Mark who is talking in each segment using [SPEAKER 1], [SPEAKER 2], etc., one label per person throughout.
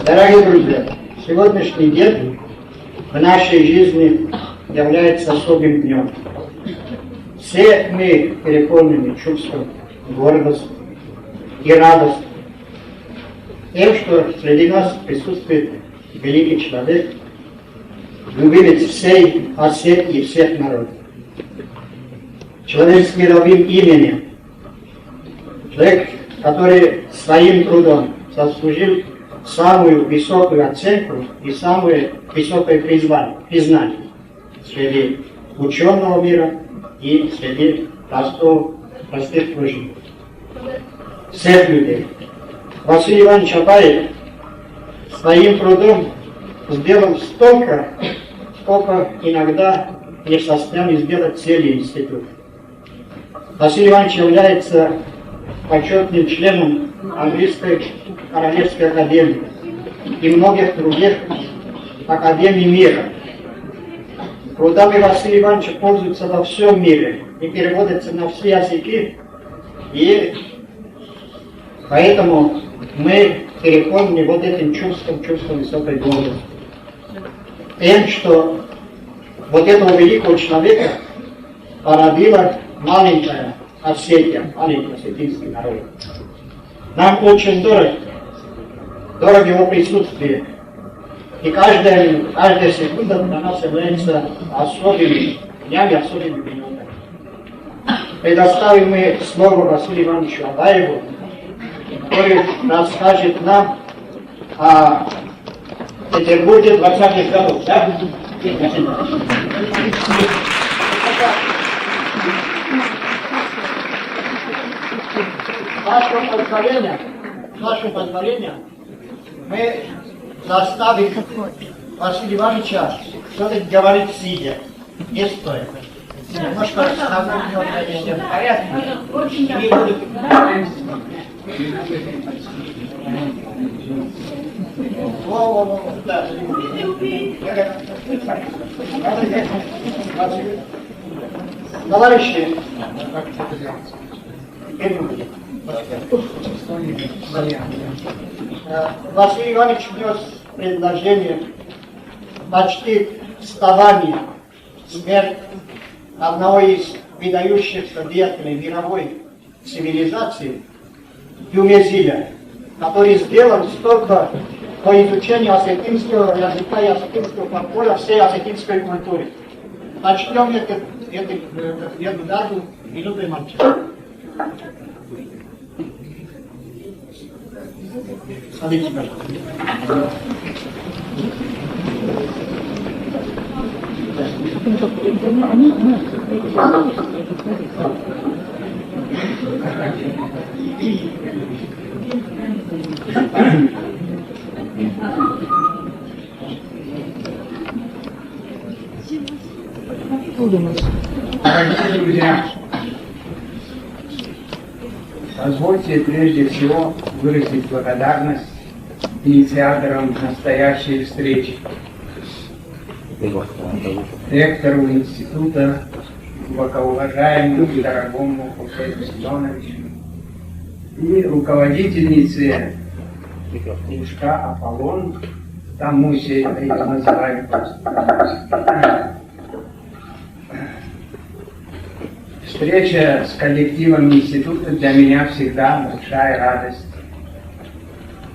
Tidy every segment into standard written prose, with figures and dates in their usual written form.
[SPEAKER 1] Дорогие друзья, сегодняшний день в нашей жизни является особым днем. Все мы переполнены чувством гордости и радости тем, что среди нас присутствует великий человек, любимец всей Осетии и всех народов. Человек с мировым именем, человек, который своим трудом заслужил самую высокую оценку и самое высокое признание среди ученого мира и среди простых тружеников, всех людей. Василий Иванович Абаев своим трудом сделал столько, сколько иногда не в состоянии сделать целый институт. Василий Иванович является почетным членом Английской Королевской Академии и многих других академий мира. Трудами Василия Ивановича пользуются во всем мире и переводятся на все языки, и поэтому мы переполнены вот этим чувством высокой гордости. Тем, что вот этого великого человека породила маленькая Осетия, маленький осетинский народ. Нам очень дорого его присутствие. И каждая секунда для нас является особыми днями, особыми минутами. Предоставим мы слово Василию Ивановичу Абаеву, который расскажет нам о Петербурге 20-х годов. Да? С вашего позволения, мы заставим Василия Ивановича что-то говорить сидя, не стоя. Немножко расставим его в порядке. И будут... Да. Товарищи, Василий Иванович внес предложение почтить вставание, смерть одного из выдающихся деятелей мировой цивилизации Юмезиля, который сделал столько по изучению осетинского языка и осетинского фольклора, всей осетинской культуры. Начнем эту дату минутой молчания. Садитесь, пожалуйста.
[SPEAKER 2] Дорогие друзья, позвольте прежде всего выразить благодарность инициаторам настоящей встречи, ректору института, глубокоуважаемому и дорогому Хусейну Семеновичу и руководительнице кружка «Аполлон», там мы все ее называем просто. Встреча с коллективом института для меня всегда большая радость.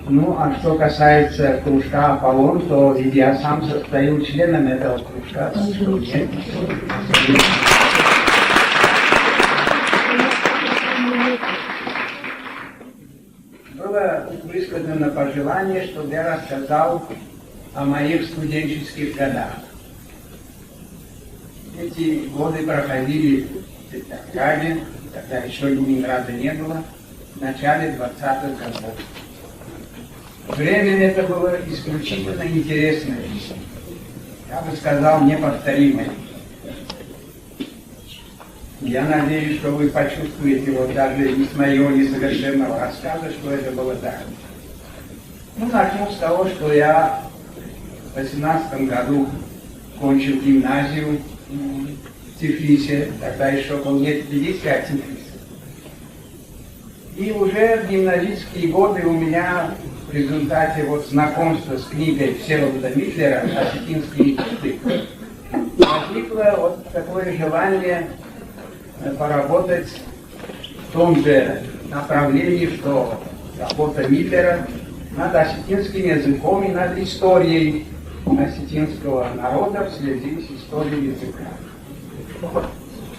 [SPEAKER 2] Ну, а что касается кружка «Аполлон», то ведь я сам состою членом этого кружка. Было высказано пожелание, чтобы я рассказал о моих студенческих годах. Эти годы проходили в Петрограде, тогда еще Ленинграда не было, в начале 20-х годов. Время это было исключительно интересное, я бы сказал, неповторимое. Я надеюсь, что вы почувствуете вот даже из моего несовершенного рассказа, что это было так. Ну, начну с того, что я в 18 году кончил гимназию в Тифлисе, тогда еще был не Тбилиси, а Тифлис. И уже в гимназические годы у меня в результате вот знакомства с книгой Всеволода Митлера «Осетинские мечты» возникло вот такое желание поработать в том же направлении, что работа Митлера над осетинским языком и над историей осетинского народа в связи с историей языка.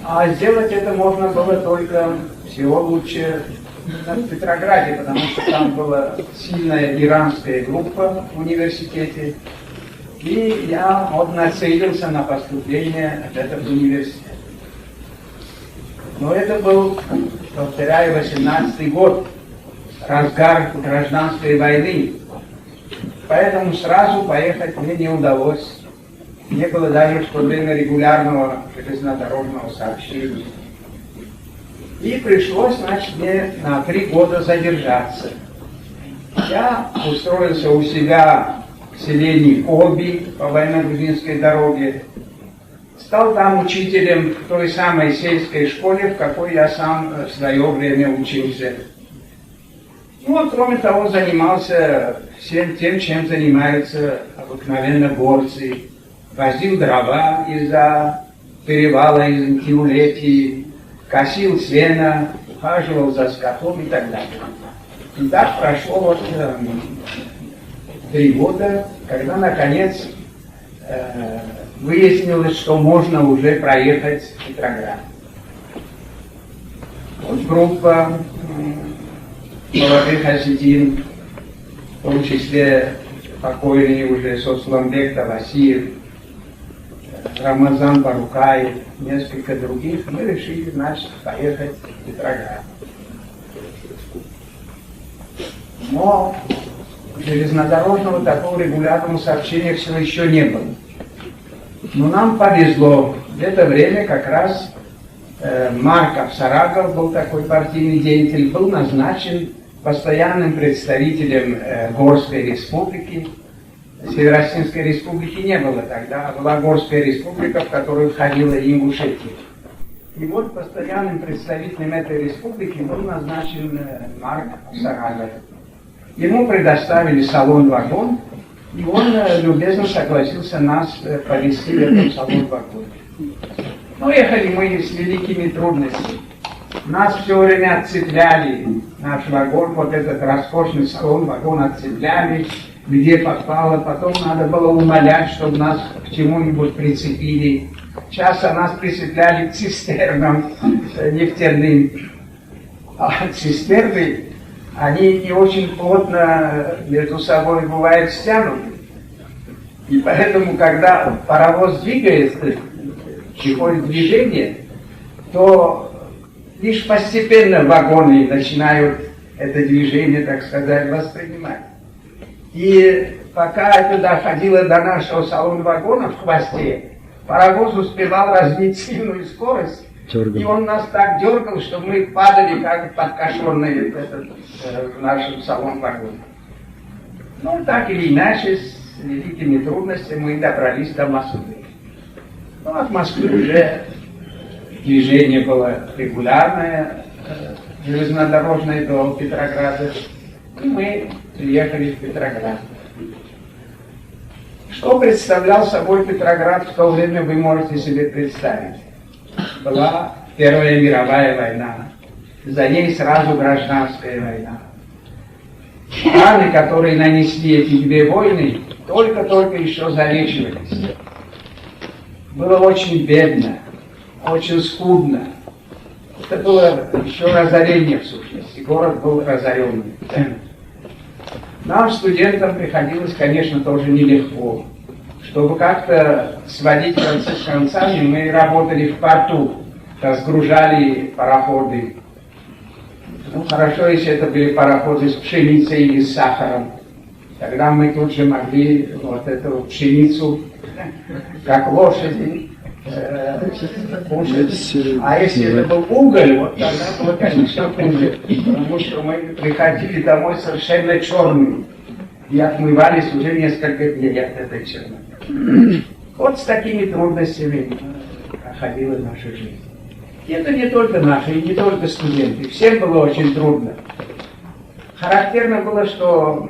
[SPEAKER 2] А сделать это можно было только всего лучше в Петрограде, потому что там была сильная иранская группа в университете, и я вот нацелился на поступление в этот университет. Но это был, повторяю, 18-й год, разгар гражданской войны, поэтому сразу поехать мне не удалось. Не было даже в то время регулярного железнодорожного сообщения. И пришлось, значит, мне на 3 года задержаться. Я устроился у себя в селении Колби по военно-грузинской дороге. Стал там учителем в той самой сельской школе, в какой я сам в свое время учился. Ну, а кроме того, занимался всем тем, чем занимаются обыкновенно горцы. Возил дрова из-за перевала, из Тиулети, косил сено, ухаживал за скотом и так далее. И так прошло вот 3 года, когда наконец выяснилось, что можно уже проехать в Петроград. Вот группа молодых осетин, в том числе покойный уже Соцламбек Тавасиев, Рамазан Барукаев, несколько других, мы решили, значит, поехать в Петроград. Но железнодорожного такого регулярного сообщения все еще не было. Но нам повезло. В это время как раз Марков Сарагов, был такой партийный деятель, был назначен постоянным представителем Горской республики. Северо-Осетинской республики не было тогда, а была Горская республика, в которую входила Ингушетия. И вот постоянным представителем этой республики был назначен Марк Сарагов. Ему предоставили салон-вагон, и он любезно согласился нас повезти в этом салон-вагоне. Но ехали мы с великими трудностями. Нас все время отцепляли, наш вагон, вот этот роскошный салон-вагон отцепляли, где попало, потом надо было умолять, чтобы нас к чему-нибудь прицепили. Часто нас прицепляли к цистернам нефтяным. А цистерны, они не очень плотно между собой бывают стянуты. И поэтому, когда паровоз двигается, приходит движение, то лишь постепенно вагоны начинают это движение, так сказать, воспринимать. И пока это доходило до нашего салона-вагона в хвосте, паровоз успевал развить сильную скорость, и он нас так дергал, что мы падали как подкошенные в нашем салон-вагоне. Ну, так или иначе, с великими трудностями мы добрались до Москвы. Ну, от Москвы уже движение было регулярное, железнодорожное до Петрограда. И мы приехали в Петроград. Что представлял собой Петроград в то время, вы можете себе представить. Была Первая мировая война, за ней сразу гражданская война. Раны, которые нанесли эти 2 войны, только-только еще залечивались. Было очень бедно, очень скудно. Это было еще разорение в сущности, город был разоренный. Нам, студентам, приходилось, конечно, тоже нелегко. Чтобы как-то сводить концы с концами, мы работали в порту, разгружали пароходы. Ну, хорошо, если это были пароходы с пшеницей или с сахаром. Тогда мы тут же могли вот эту пшеницу, как лошади, кушать. А если это был уголь, вот тогда было, конечно, хуже. Потому что мы приходили домой совершенно черными. И отмывались уже несколько дней от этой черноты. Вот с такими трудностями проходила наша жизнь. И это не только наши, и не только студенты. Всем было очень трудно. Характерно было, что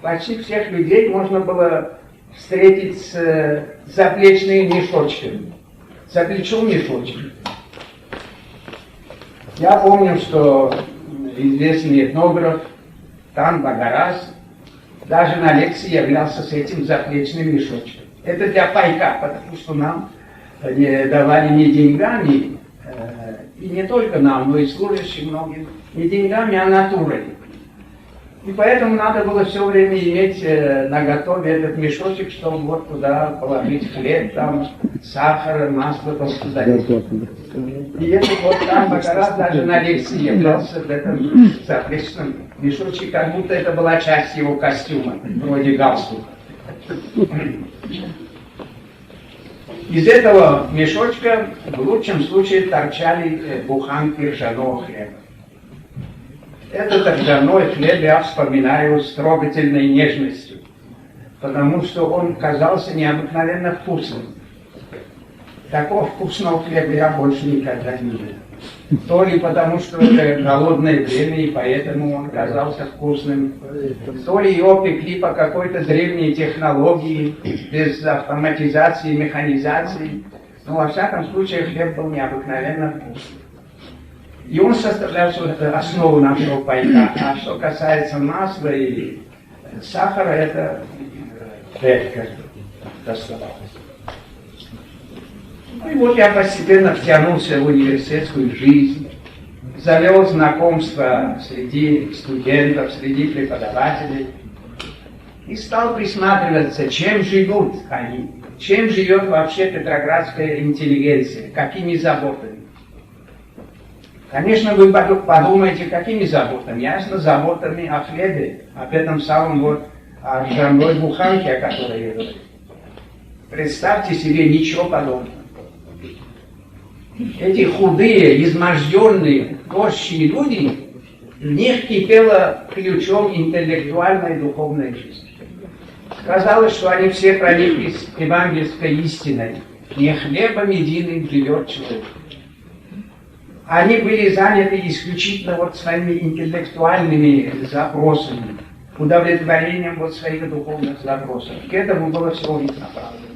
[SPEAKER 2] почти всех людей можно было встретить с заплечными мешочками. За плечом мешочек. Я помню, что известный этнограф Тан Багарас даже на лекции являлся с этим заплечным мешочком. Это для пайка, потому что нам не давали не деньгами, и не только нам, но и служащим многим, не деньгами, а натурой. И поэтому надо было все время иметь наготове этот мешочек, чтобы вот туда положить хлеб, там, сахар, масло, туда. И этот вот там Багарас даже на лекции являлся в этом заплечном мешочке, как будто это была часть его костюма, вроде галстука. Из этого мешочка в лучшем случае торчали буханки ржаного хлеба. Этот ржаной хлеб я вспоминаю с трогательной нежностью, потому что он казался необыкновенно вкусным. Такого вкусного хлеба я больше никогда не видел. То ли потому, что это голодное время, и поэтому он казался вкусным, то ли его пекли по какой-то древней технологии, без автоматизации, механизации. Но во всяком случае хлеб был необыкновенно вкусный. И он составлял основу нашего пайка. А что касается масла и сахара, это редко доставалось. Ну и вот я постепенно втянулся в университетскую жизнь, завел знакомства среди студентов, среди преподавателей и стал присматриваться, чем живут они, чем живет вообще петроградская интеллигенция, какими заботами. Конечно, вы подумаете, какими заботами? Ясно, заботами о хлебе, об этом самом вот о ржаной буханке, о которой я говорю. Представьте себе, ничего подобного. Эти худые, изможденные, тощие люди, в них кипела ключом интеллектуальная и духовная жизнь. Казалось, что они все прониклись евангельской истиной. Не хлебом единым живет человек. Они были заняты исключительно вот своими интеллектуальными запросами, удовлетворением вот своих духовных запросов. К этому было все у них направлено.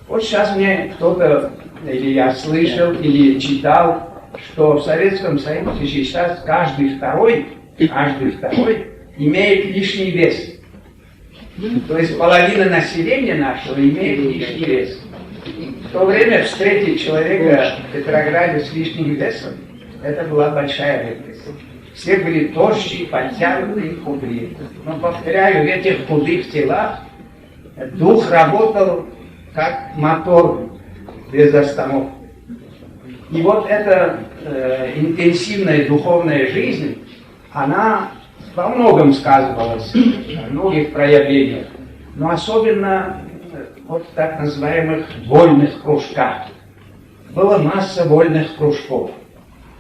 [SPEAKER 2] Вот сейчас мне кто-то, или я слышал, или читал, что в Советском Союзе сейчас каждый второй имеет лишний вес. То есть половина населения нашего имеет лишний вес. В то время встретить человека в Петрограде с лишним весом, это была большая редкость. Все были тощие, подтянутые, худые. Но, повторяю, в этих худых телах дух работал как мотор без остановки. И вот эта интенсивная духовная жизнь, она во многом сказывалась, в многих проявлениях, но особенно вот в так называемых вольных кружках. Была масса вольных кружков.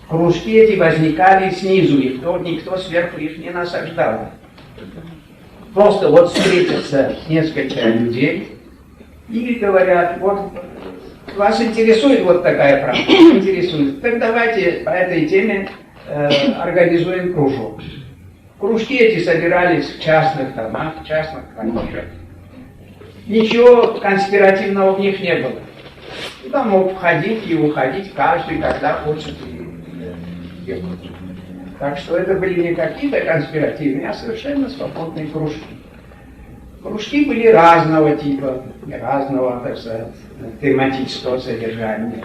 [SPEAKER 2] Кружки эти возникали снизу, никто сверху их не насаждал. Просто вот встретятся несколько людей и говорят, вот вас интересует вот такая правда? Интересует. Так давайте по этой теме организуем кружок. Кружки эти собирались в частных домах, в частных квартирах. Ничего конспиративного в них не было. Туда мог входить и уходить каждый, когда хочет. Так что это были не какие-то конспиративные, а совершенно свободные кружки. Кружки были разного типа, разного, так сказать, тематического содержания.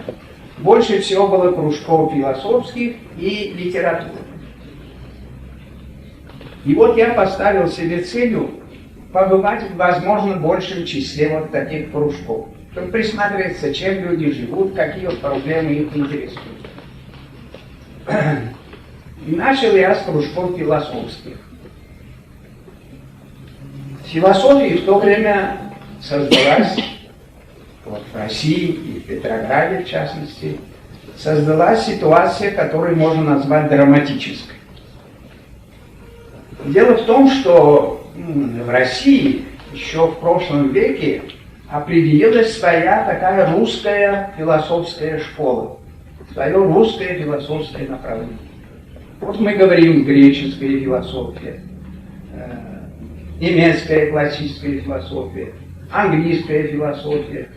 [SPEAKER 2] Больше всего было кружков философских и литературы. И вот я поставил себе целью побывать в, возможно, большем числе вот таких кружков, чтобы присматриваться, чем люди живут, какие вот проблемы их интересуют. И начал я с кружков философских. В философии в то время создалась, вот в России и в Петрограде в частности, создалась ситуация, которую можно назвать драматической. Дело в том, что в России еще в прошлом веке определилась своя такая русская философская школа. свое русское философское направление. Вот мы говорим греческая философия, немецкая классическая философия, английская философия.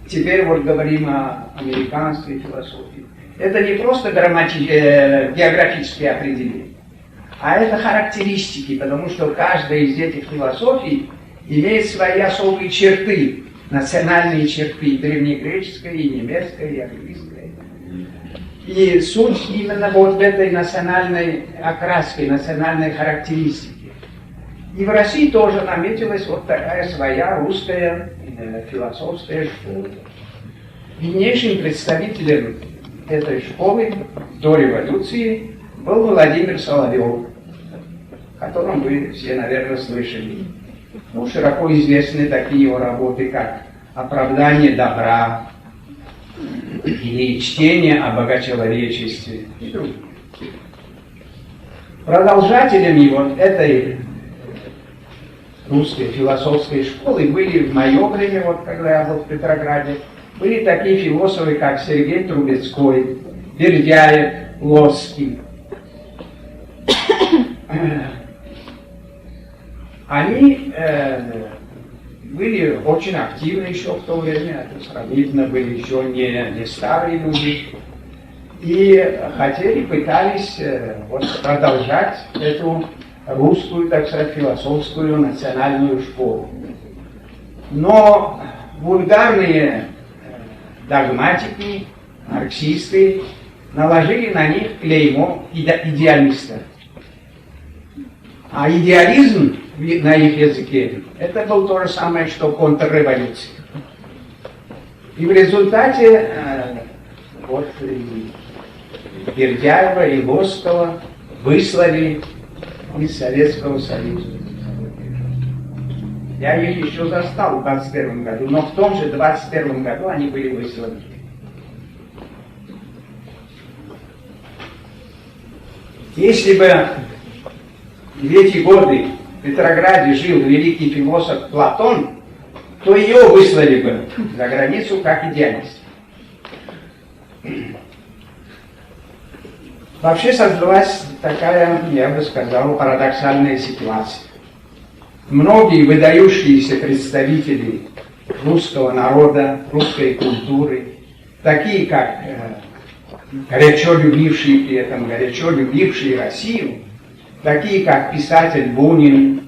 [SPEAKER 2] Теперь вот говорим о американской философии. Это не просто географические определения, а это характеристики, потому что каждая из этих философий имеет свои особые черты, национальные черты, и древнегреческая, и немецкая, и английская. И суть именно вот в этой национальной окраске, национальной характеристике. И в России тоже наметилась вот такая своя русская философская школа. Виднейшим представителем этой школы до революции был Владимир Соловьев, о котором вы все, наверное, слышали. Ну, широко известны такие его работы, как «Оправдание добра» или «Чтение о богочеловечестве» и другие. Продолжателем его этой русской философской школы были в мое время, вот когда я был в Петрограде, были такие философы, как Сергей Трубецкой, Бердяев, Лосский. Они были очень активны еще в то время, это сравнительно были еще не старые люди, и хотели, пытались вот, продолжать эту русскую, так сказать, философскую национальную школу. Но вульгарные догматики, марксисты наложили на них клеймо идеалиста. А идеализм на их языке это был то же самое, что контрреволюция. И в результате вот и Бердяева и Лосского выслали из Советского Союза. Я их еще застал в 21 году, но в том же 21 году они были высланы. Если бы в эти годы в Петрограде жил великий философ Платон, то ее выслали бы за границу как идеалист. Вообще создалась такая, я бы сказал, парадоксальная ситуация. Многие выдающиеся представители русского народа, русской культуры, такие как горячо любившие Россию, такие как писатель Бунин,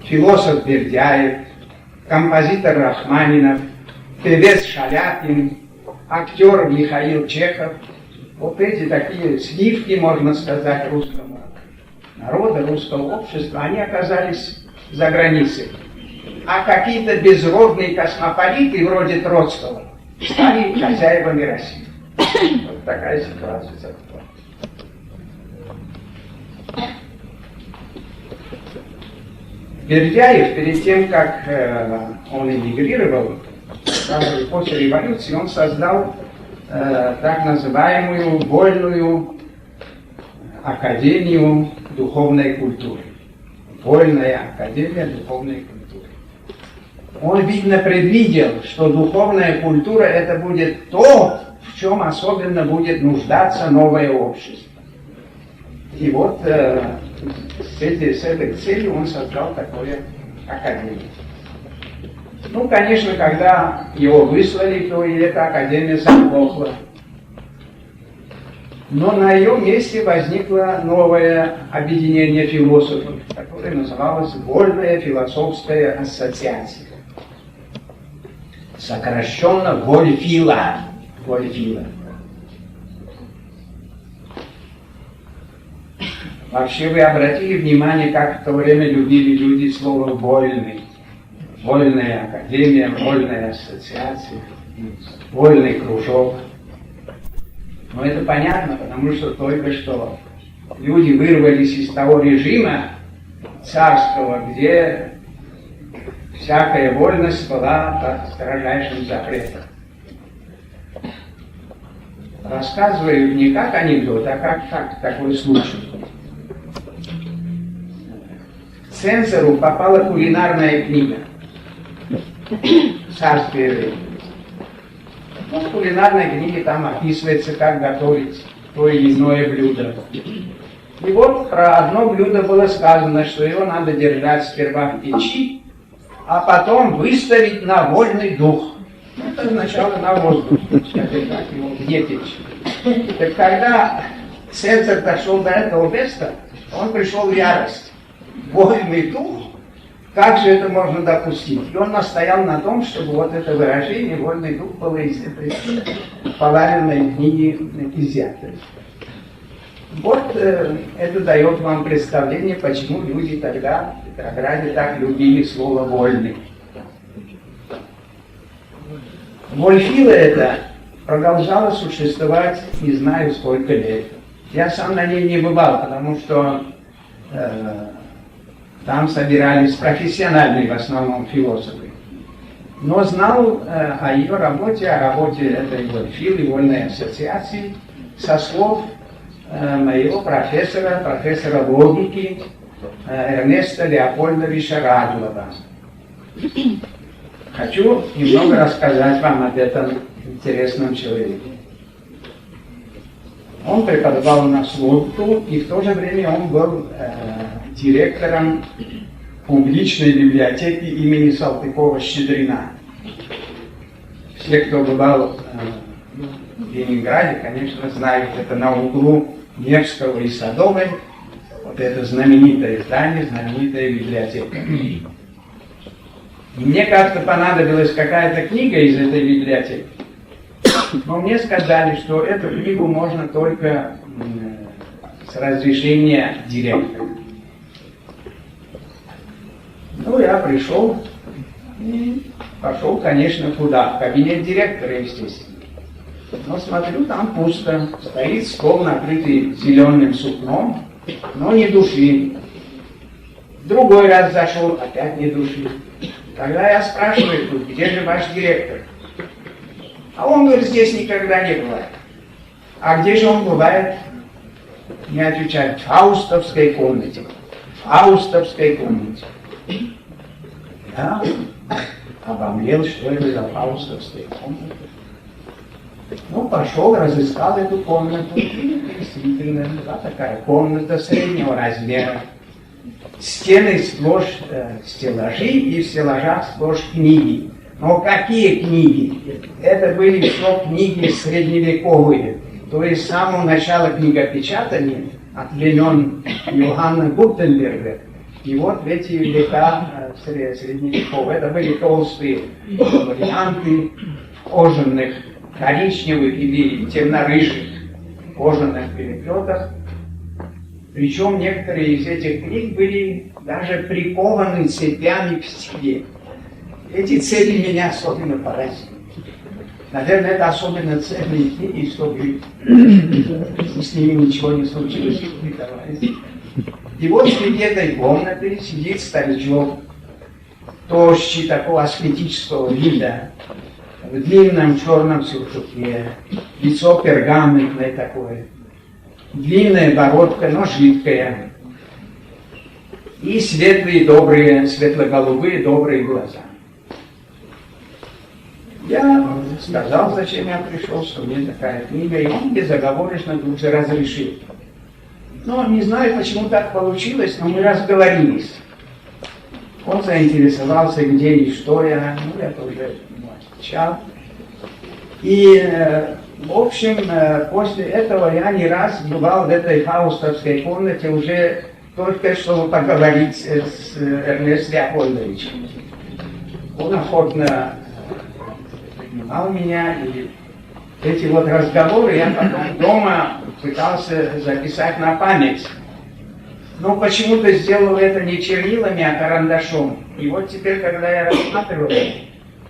[SPEAKER 2] философ Бердяев, композитор Рахманинов, певец Шаляпин, актер Михаил Чехов, вот эти такие сливки, можно сказать, русского народа, русского общества, они оказались за границей. А какие-то безродные космополиты, вроде Троцкого, стали хозяевами России. Вот такая ситуация. Бердяев, перед тем, как он эмигрировал, сразу после революции, он создал так называемую Вольную академию духовной культуры. Вольная академия духовной культуры. Он, видно, предвидел, что духовная культура это будет то, в чем особенно будет нуждаться новое общество. И вот с этой целью он создал такое академию. Ну, конечно, когда его выслали, то и эта академия заглохла. Но на ее месте возникло новое объединение философов, которое называлось Вольная философская ассоциация. Сокращенно Вольфила. Вольфила. Вообще вы обратили внимание, как в то время любили люди слово «вольный». Вольная академия, вольная ассоциация, вольный кружок. Но это понятно, потому что только что люди вырвались из того режима царского, где всякая вольность была под строжайшим запретом. Рассказываю не как анекдот, а как факт, такой случай. К цензору попала кулинарная книга. Царское время. Ну, в кулинарной книге там описывается, как готовить то или иное блюдо. И вот про одно блюдо было сказано, что его надо держать сперва в печи, а потом выставить на вольный дух. Это означало на воздух, держать его вне печи. Так когда Цезарь дошел до этого места, он пришел в ярость. Вольный дух? Как же это можно допустить? И он настоял на том, чтобы вот это выражение «вольный дух» было из этой поваренной книги изъято. Вот это дает вам представление, почему люди тогда в Петрограде так любили слово «вольный». Вольфила это продолжала существовать не знаю сколько лет. Я сам на ней не бывал, потому что там собирались профессиональные в основном философы. Но знал о ее работе, о работе этой Вольфилы, Вольной ассоциации, со слов моего профессора логики Эрнеста Леопольдовича Радлова. Хочу немного рассказать вам об этом интересном человеке. Он преподавал у нас логику, и в то же время он был директором публичной библиотеки имени Салтыкова-Щедрина. Все, кто бывал в Ленинграде, конечно, знают, это на углу Невского и Садовой, вот это знаменитое здание, знаменитая библиотека. И мне как-то понадобилась какая-то книга из этой библиотеки, но мне сказали, что эту книгу можно только с разрешения директора. Ну, я пришел и пошел, конечно, куда? В кабинет директора, естественно. Но смотрю, там пусто. Стоит стол, накрытый зеленым сукном, но ни души. Другой раз зашел, опять ни души. Тогда я спрашиваю, где же ваш директор? А он говорит, здесь никогда не бывает. А где же он бывает? Мне отвечают, в Фаустовской комнате. В Фаустовской комнате. Я обомлел, что это за Фаустовская комната. Ну, пошел, разыскал эту комнату. И действительно, была такая комната среднего размера. Стены сплошь стеллажи, и в стеллажах сплошь книги. Но какие книги? Это были все книги средневековые. То есть с самого начала книгопечатания, от времен Иоганна Гутенберга. И вот в эти века средневековые, это были толстые варианты кожаных, коричневых или темно-рыжих кожаных переплетах. Причем некоторые из этих книг были даже прикованы цепями к стене. Эти цепи меня особенно поразили. Наверное, это особенно ценные книги, чтобы с ними ничего не случилось. И вот среди этой комнаты сидит старичок, тощий, такого аскетического вида, в длинном черном сюртуке, лицо пергаментное такое, длинная бородка, но жидкая, и светлые, добрые, светло-голубые, добрые глаза. Я сказал, зачем я пришел, что мне такая книга, и он безоговорочно тут же разрешил. Но не знаю, почему так получилось, но мы разговорились. Он заинтересовался, где и что я, ну, я тоже отвечал. И, в общем, после этого я не раз бывал в этой фаустовской комнате уже только чтобы поговорить с Эрнестом Леопольдовичем. Он охотно принимал меня, и эти вот разговоры я потом дома пытался записать на память. Но почему-то сделал это не чернилами, а карандашом. И вот теперь, когда я рассматривал,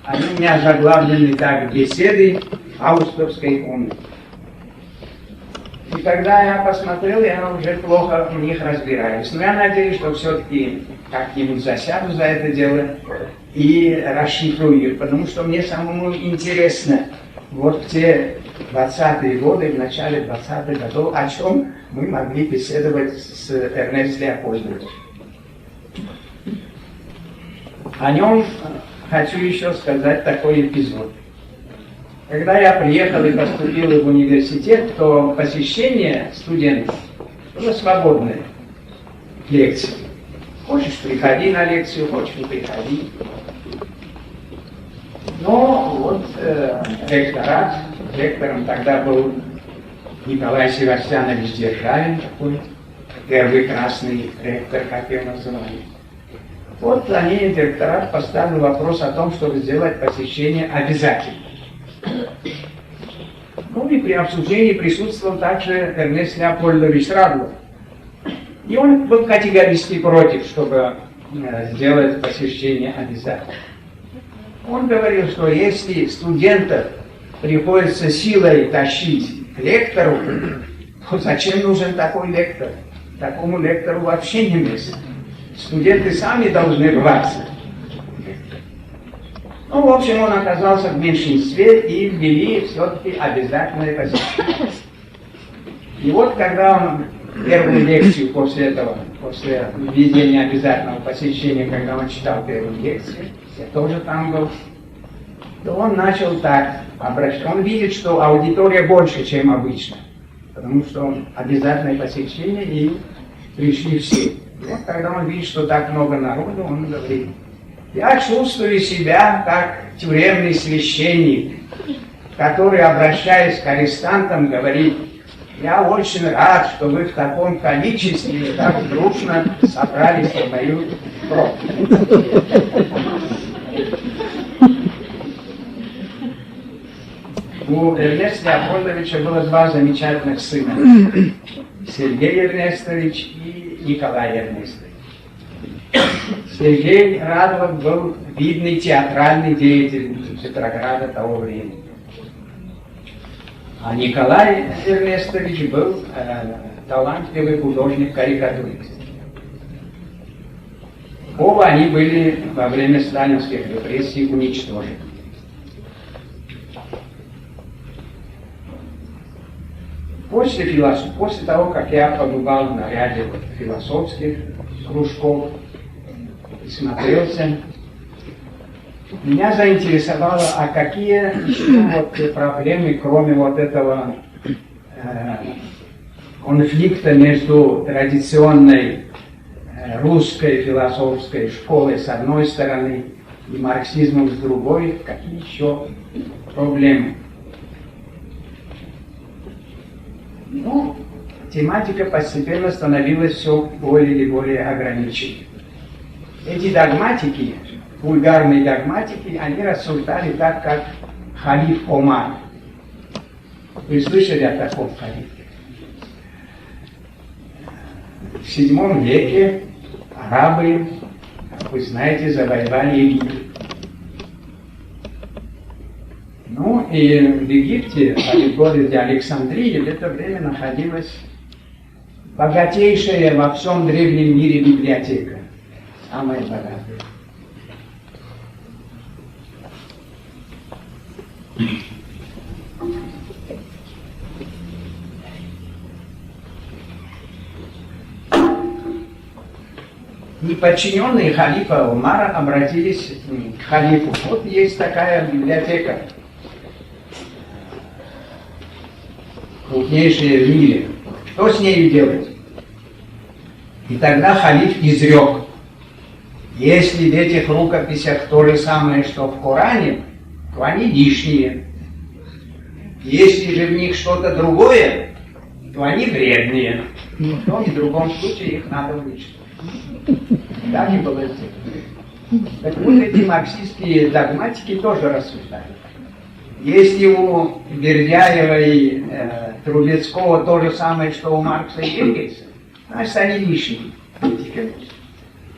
[SPEAKER 2] они у меня заглавлены так: «Беседы Фаустовской комнаты». И когда я посмотрел, я уже плохо в них разбираюсь. Но я надеюсь, что все-таки как-нибудь засяду за это дело и расшифрую, потому что мне самому интересно, вот в те 20-е годы, в начале 20-х годов, о чем мы могли беседовать с Эрнестом Леопольдовичем. О нем хочу еще сказать такой эпизод. Когда я приехал и поступил в университет, то посещение студентов было свободное. Лекции. Хочешь, приходи на лекцию, хочешь, не приходи. Но вот ректорат, ректором тогда был Николай Севастьянович Державин, такой первый красный ректор, как его называли. Вот они, ректорат, поставили вопрос о том, чтобы сделать посещение обязательным. Ну и при обсуждении присутствовал также Эрнест Леопольдович Радлов. И он был категорически против, чтобы сделать посещение обязательным. Он говорил, что если студентов приходится силой тащить к лектору, то зачем нужен такой лектор? Такому лектору вообще не место. Студенты сами должны рваться. Ну, в общем, он оказался в меньшинстве и ввели все-таки обязательное посещение. И вот когда он первую лекцию после этого, после введения обязательного посещения, когда он читал первую лекцию, я тоже там был, то он начал так обращаться. Он видит, что аудитория больше, чем обычно, потому что он обязательное посещение, и пришли все. И вот когда он видит, что так много народу, он говорит: я чувствую себя как тюремный священник, который, обращаясь к арестантам, говорит: я очень рад, что вы в таком количестве так дружно собрались в мою проповедь. У Эрнеста Леопольдовича было два замечательных сына: Сергей Эрнестович и Николай Эрнестович. Сергей Радлов был видный театральный деятель Петрограда того времени. А Николай Эрнестович был талантливый художник-карикатурист. Оба они были во время сталинских репрессий уничтожены. После того, как я побывал на ряде философских кружков и смотрелся, меня заинтересовало, а какие еще проблемы, кроме вот этого конфликта между традиционной русской философской школой с одной стороны и марксизмом с другой, какие еще проблемы. Ну, тематика постепенно становилась все более и более ограниченной. Эти догматики, вульгарные догматики, они рассуждали так, как халиф Омар. Вы слышали о таком халифе? В VII веке арабы, как вы знаете, завоевали Египет. Ну и в Египте, в городе Александрии, в это время находилась богатейшая во всем древнем мире библиотека. Самая богатая. И подчиненные халифа Умара обратились к халифу: вот есть такая библиотека, крупнейшая в мире, что с нею делать? И тогда халиф изрек: если в этих рукописях то же самое, что в Коране, то они лишние. Если же в них что-то другое, то они вредные. В том и в другом случае их надо вычислить. Так и было. Так вот, эти марксистские догматики тоже рассуждали. Если у Бердяева и Трубецкого то же самое, что у Маркса и Энгельса, значит, они лишние.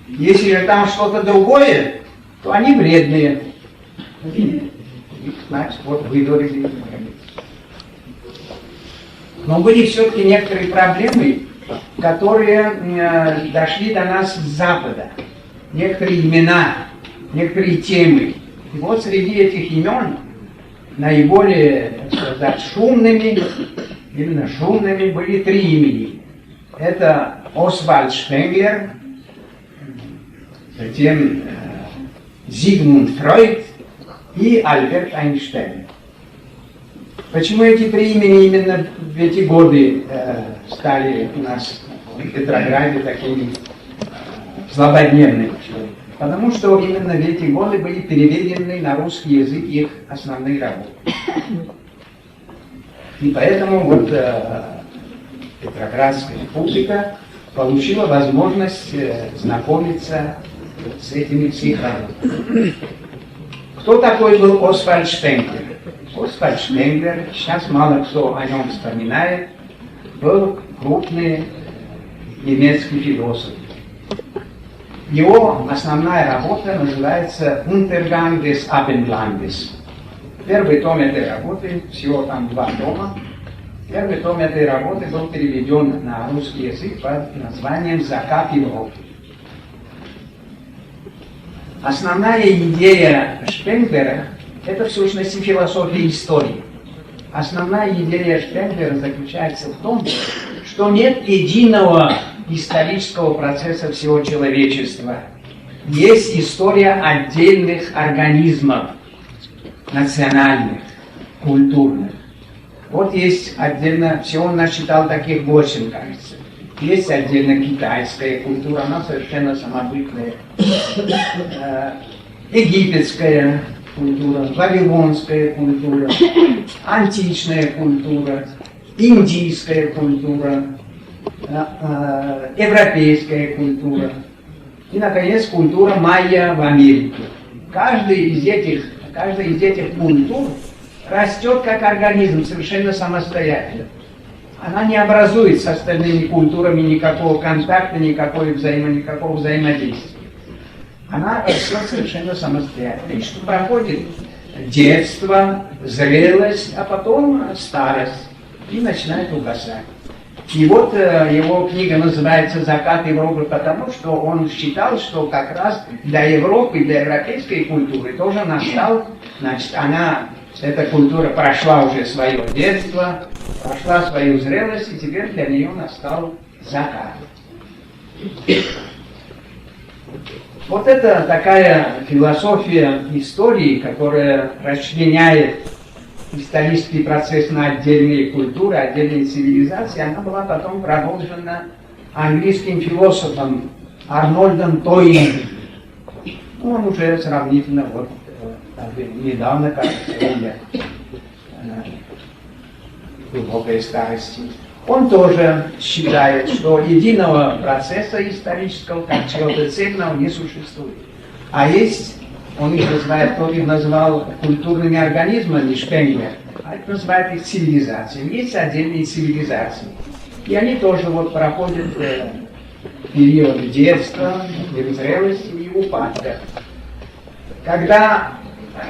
[SPEAKER 2] Если же там что-то другое, то они вредные. И, значит, вот выдворили. Но были все-таки некоторые проблемы, которые дошли до нас с Запада. Некоторые имена, некоторые темы. И вот среди этих имен наиболее, так сказать, шумными, именно шумными, были три имени. Это Освальд Шпенглер, затем Зигмунд Фройд и Альберт Эйнштейн. Почему эти три имени именно в эти годы стали у нас в Петрограде такими злободневными? Потому что именно в эти годы были переведены на русский язык их основные работы. И поэтому вот Петроградская публика получила возможность знакомиться с этими цифрами. Кто такой был Освальд Шпенглер? Освальд Шпенглер, сейчас мало кто о нем вспоминает, был крупный немецкий философ. Его основная работа называется «Untergang des Abendlandes». Первый том этой работы, всего там 2 тома, первый том этой работы был переведен на русский язык под названием «Закат Европы». Основная идея Шпенглера – это в сущности философия истории. Основная идея Шпенглера заключается в том, что нет единого исторического процесса всего человечества. Есть история отдельных организмов, национальных, культурных. Вот есть отдельно, всего он насчитал таких 8, кажется. Есть отдельно китайская культура, она совершенно самобытная. Египетская культура, вавилонская культура, античная культура, индийская культура, европейская культура и, наконец, культура майя в Америке. Каждая из этих культур растет как организм, совершенно самостоятельно. Она не образует с остальными культурами никакого контакта, никакого взаимодействия. Она растет совершенно самостоятельно. И что проходит детство, зрелость, а потом старость. И начинает угасать. И вот его книга называется «Закат Европы», потому что он считал, что как раз для Европы, для европейской культуры тоже настал, значит, эта культура прошла уже свое детство, прошла свою зрелость, и теперь для нее настал закат. Вот это такая философия истории, которая расчленяет исторический процесс на отдельные культуры, отдельные цивилизации, она была потом продолжена английским философом Арнольдом Тойнгом. Он уже сравнительно недавно, кажется, умер, глубокой старости. Он тоже считает, что единого процесса исторического, как чего-то цельного, не существует. А есть, он их называет, кто их назвал культурными организмами, Шпенглер, а это называет их цивилизациями. Есть отдельные цивилизации. И они тоже вот проходят период детства, зрелости и упадка. Когда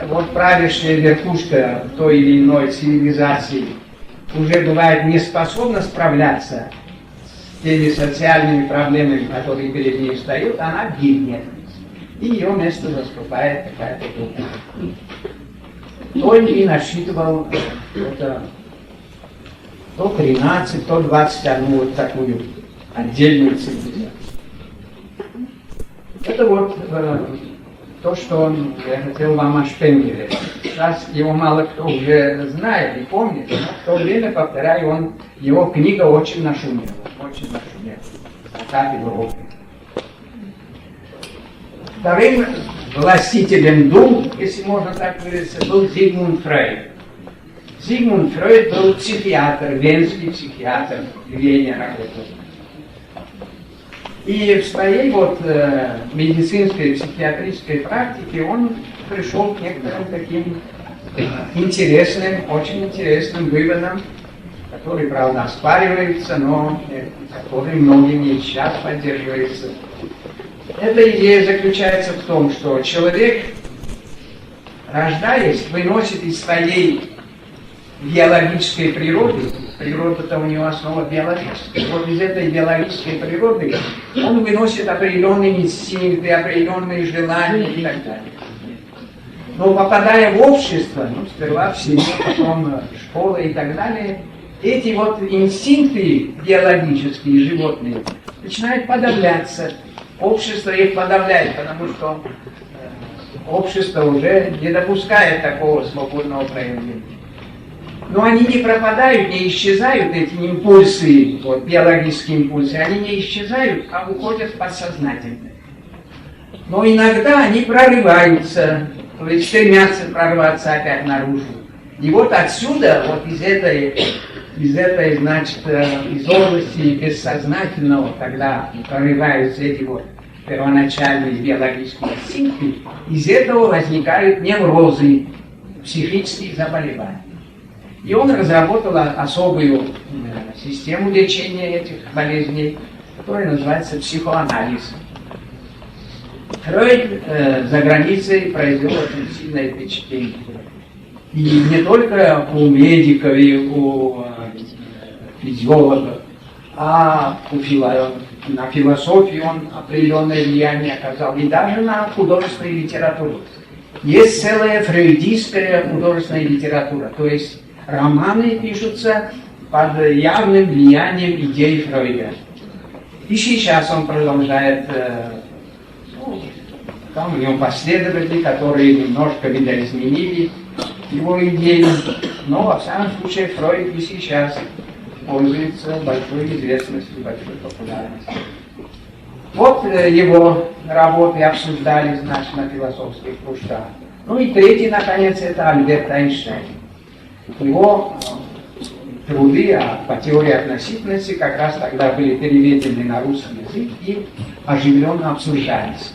[SPEAKER 2] вот правящая верхушка той или иной цивилизации уже бывает не способна справляться с теми социальными проблемами, которые перед ней встают, она гибнет. И ее место заступает какая-то группа. Тойнби насчитывал то 13, то 21 вот такую отдельную цивилизацию. Это вот то, что я хотел вам о Шпенглере. Сейчас его мало кто уже знает и помнит, но в то время, повторяю, его книга очень нашумела. Очень нашумела. «Закат Европы». Вторым властителем дум, если можно так выразиться, был Зигмунд Фрейд. Зигмунд Фрейд был психиатр, венский психиатр, в Вене работал. И в своей вот медицинской, психиатрической практике он пришел к некоторым таким интересным, очень интересным выводам, которые, правда, оспариваются, но которые многими сейчас поддерживаются. Эта идея заключается в том, что человек, рождаясь, выносит из своей биологической природы, природа-то у него основа биологическая, вот из этой биологической природы он выносит определенные инстинкты, определенные желания и так далее. Но попадая в общество, сперва в семью, потом в школу и так далее, эти вот инстинкты биологические, животные, начинают подавляться. Общество их подавляет, потому что общество уже не допускает такого свободного проявления. Но они не пропадают, не исчезают, эти импульсы, вот, биологические импульсы, они не исчезают, а уходят в подсознательное. Но иногда они прорываются, то есть стремятся прорваться опять наружу. И вот отсюда, вот из этой, значит, из области бессознательного, когда прорываются эти вот первоначальные биологические инстинкты, из этого возникают неврозы, психические заболевания. И он разработал особую систему лечения этих болезней, которая называется психоанализ. Фройд за границей произвел очень сильное впечатление. И не только у медиков и у физиологов, а на философию он определенное влияние оказал, и даже на художественную литературу. Есть целая фрейдистская художественная литература, то есть романы пишутся под явным влиянием идей Фройда. И сейчас он продолжает, там у него последователи, которые немножко видоизменили его идеи, но во всяком случае Фройд и сейчас пользуется большой известностью, большой популярностью. Вот его работы обсуждались, значит, на философских кружках. Ну и третий, наконец, это Альберт Эйнштейн. Его труды по теории относительности как раз тогда были переведены на русский язык и оживленно обсуждались.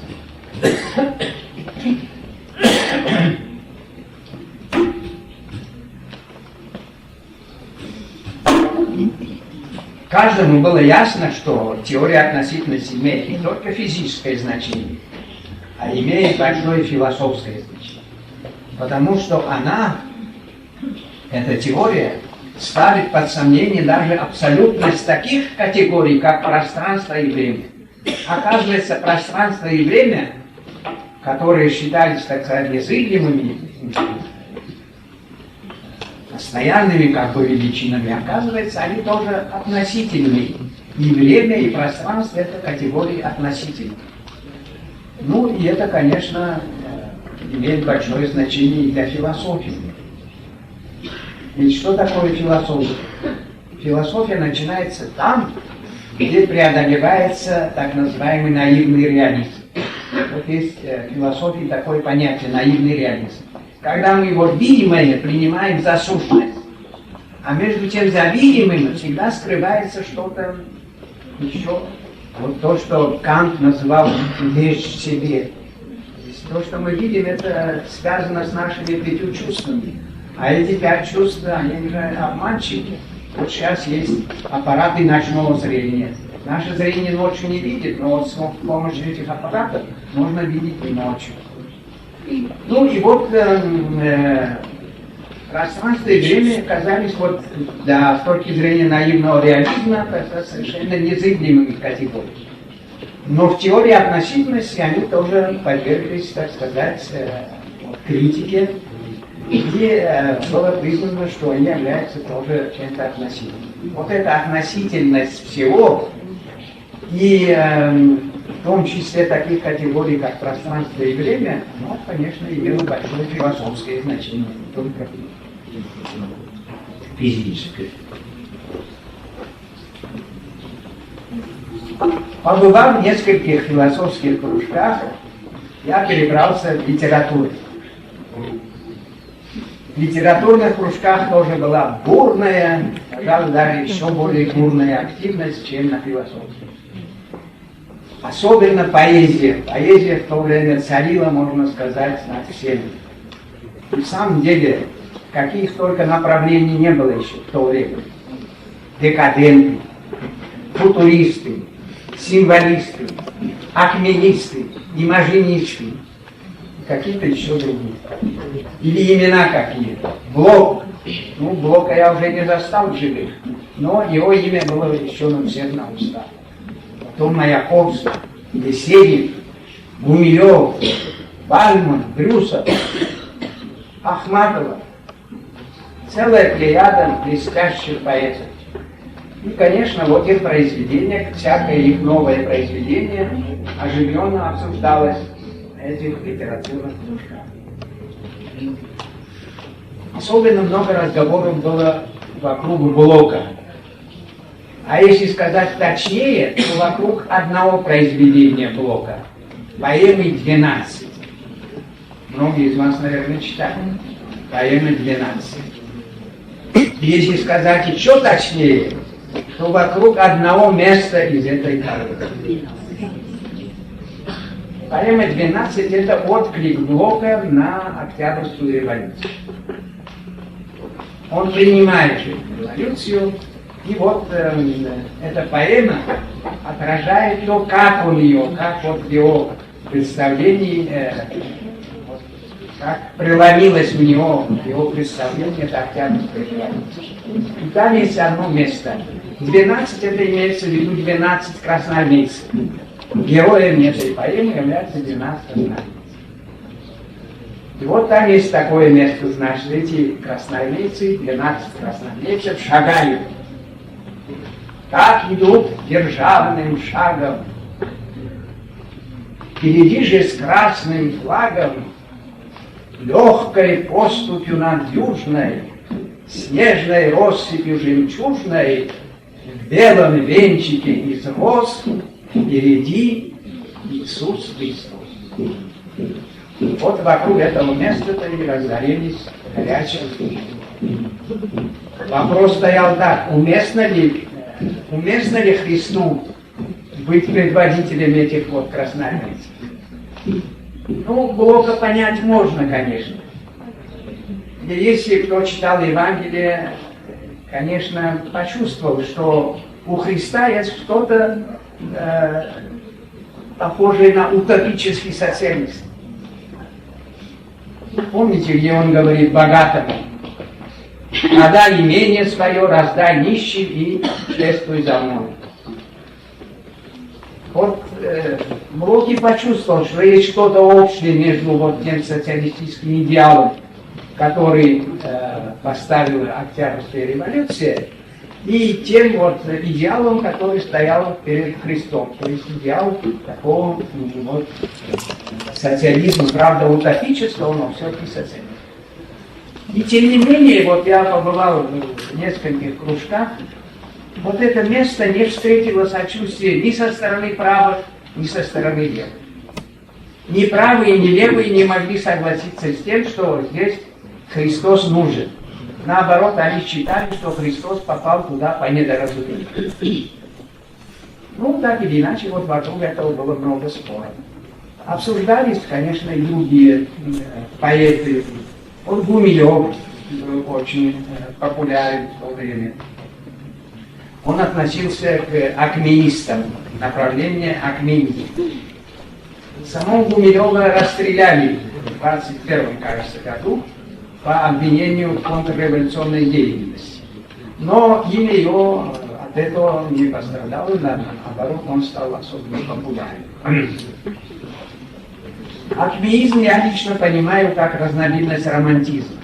[SPEAKER 2] Каждому было ясно, что теория относительности имеет не только физическое значение, а имеет большое философское значение. Потому что она, эта теория, ставит под сомнение даже абсолютность таких категорий, как пространство и время. Оказывается, пространство и время, которые считались, так сказать, незыблемыми, постоянными как бы величинами, оказывается, они тоже относительные. И время, и пространство — это категории относительные. Ну, и это, конечно, имеет большое значение и для философии. Ведь что такое философия? Философия начинается там, где преодолевается так называемый наивный реализм. Вот есть в философии такое понятие — наивный реализм. Когда мы его видимое принимаем за сущность, а между тем за видимым всегда скрывается что-то еще. Вот то, что Кант называл вещь в себе. То, что мы видим, это связано с нашими 5 чувствами. А эти 5 чувств, они же обманчивы. Вот сейчас есть аппараты ночного зрения. Наше зрение ночью не видит, но вот с помощью этих аппаратов можно видеть и ночью. Ну и вот пространство и время оказались вот, да, с точки зрения наивного реализма, это совершенно незыблемыми категориями. Но в теории относительности они тоже подверглись, так сказать, критике, и было признано, что они являются тоже чем-то относительным. Вот эта относительность всего, и в том числе таких категорий, как пространство и время, ну, конечно, имело большое философское значение, не только физическое. Побывав в нескольких философских кружках, я перебрался в литературу. В литературных кружках тоже была бурная, пожалуй, даже еще более бурная активность, чем на философских. Особенно поэзия. Поэзия в то время царила, можно сказать, над всеми. И в самом деле, каких только направлений не было еще в то время. Декаденты, футуристы, символисты, акмеисты, имажинисты, какие-то еще другие. Или имена какие-то. Блок. Ну, Блока я уже не застал живых, но его имя было еще на всех на устах. Потом Маяковский, Есенин, Гумилев, Бальман, Брюсов, Ахматова. Целая плеяда блестящих поэтов. И, конечно, вот их произведения, всякое их новое произведение оживленно обсуждалось в этих литературных кружках. особенно много разговоров было вокруг Блока. А если сказать точнее, то вокруг одного произведения Блока, поэмы 12. Многие из вас, наверное, читали поэмы 12. Если сказать еще точнее, то вокруг одного места из этой поэмы. Поэма 12 – это отклик Блока на Октябрьскую революцию. Он принимает революцию, и вот эта поэма отражает то, как он ее, как вот в его представлении, как преломилось у него его представление от Октябрьской революции. И там есть одно место. 12 это имеется в виду 12 красноармейцев. Героем этой поэмы является 12 красноармейцев. И вот там есть такое место, значит, эти красноармейцы, 12 красноармейцев шагают. Так идут державным шагом. Впереди же с красным флагом, легкой поступью над южной, снежной россыпью жемчужной, в белом венчике из роз, впереди Иисус Христос. Вот вокруг этого места-то и разгорелись горячие службы. Вопрос стоял так: уместно ли Христу быть предводителем этих вот красноармейцев? Ну, Блока понять можно, конечно. И если кто читал Евангелие, конечно, почувствовал, что у Христа есть что-то похожее на утопический социализм. Помните, где он говорит богатому: продай имение свое, раздай нищим и шествуй за мной. Вот Блоки почувствовал, что есть что-то общее между вот тем социалистическим идеалом, который поставила Октябрьская революция, и тем вот идеалом, который стоял перед Христом. То есть идеал такого вот социализма, правда, утопического, но все-таки социализма. И тем не менее, вот я побывал в нескольких кружках, вот это место не встретило сочувствия ни со стороны правых, ни со стороны левых. Ни правые, ни левые не могли согласиться с тем, что здесь Христос нужен. Наоборот, они считали, что Христос попал туда по недоразумению. Ну, так или иначе, вот вокруг этого было много споров. Обсуждались, конечно, и другие поэты. Вот Гумилев был очень популярен в то время. Он относился к акмеистам, направление акмеизм. Самого Гумилева расстреляли в 21-м, кажется, году по обвинению в контрреволюционной деятельности. Но имя его от этого не пострадало, наоборот, он стал особенно популярен. Акмеизм я лично понимаю как разновидность романтизма.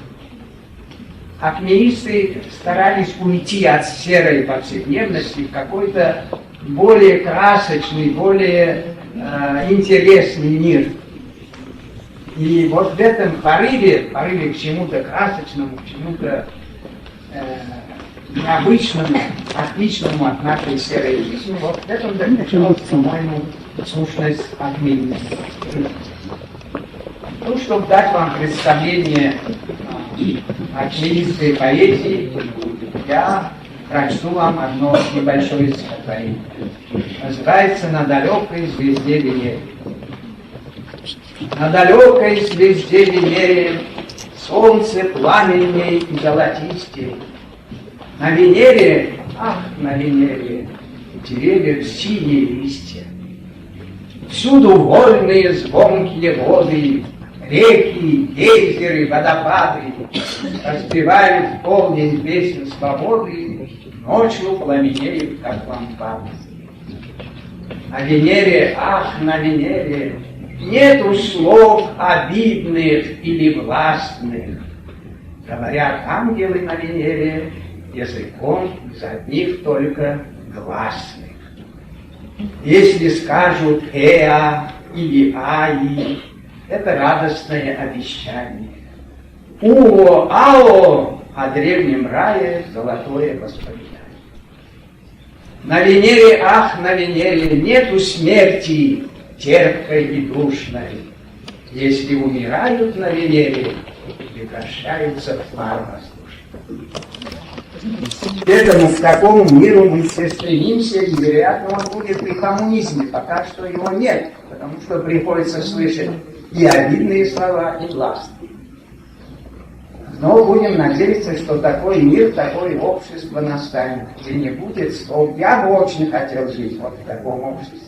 [SPEAKER 2] Акмеисты старались уйти от серой повседневности в какой-то более красочный, более интересный мир. И вот в этом порыве к чему-то красочному, к чему-то необычному, отличному от нашей серой жизни, вот в этом заключалась, по-моему, сущность акмеизма. Ну, чтобы дать вам представление акмеистской поэзии, я прочту вам одно небольшое стихотворение. Называется «На далекой звезде Венере». На далекой звезде Венере солнце пламенней и золотистей. На Венере, ах, на Венере, деревьев синие листья. Всюду вольные звонкие воды, реки, гейзеры, водопады распевают в полдень песнь свободы, ночью пламенеют, как лампады. На Венере, ах, на Венере, нету слов обидных или властных. Говорят ангелы на Венере языком из одних только гласных. Если скажут «Эа» или «Аи», это радостное обещание. Уо-ао о древнем рае золотое воспоминание. На Венере, ах, на Венере нету смерти терпкой и душной. Если умирают на Венере, прекращается пар воздушный. Поэтому к такому миру мы все стремимся, и, вероятно, он будет при коммунизме. Пока что его нет, потому что приходится слышать и обидные слова, и властные. Но будем надеяться, что такой мир, такое общество настанет, где не будет слов. Я бы очень хотел жить вот в таком обществе.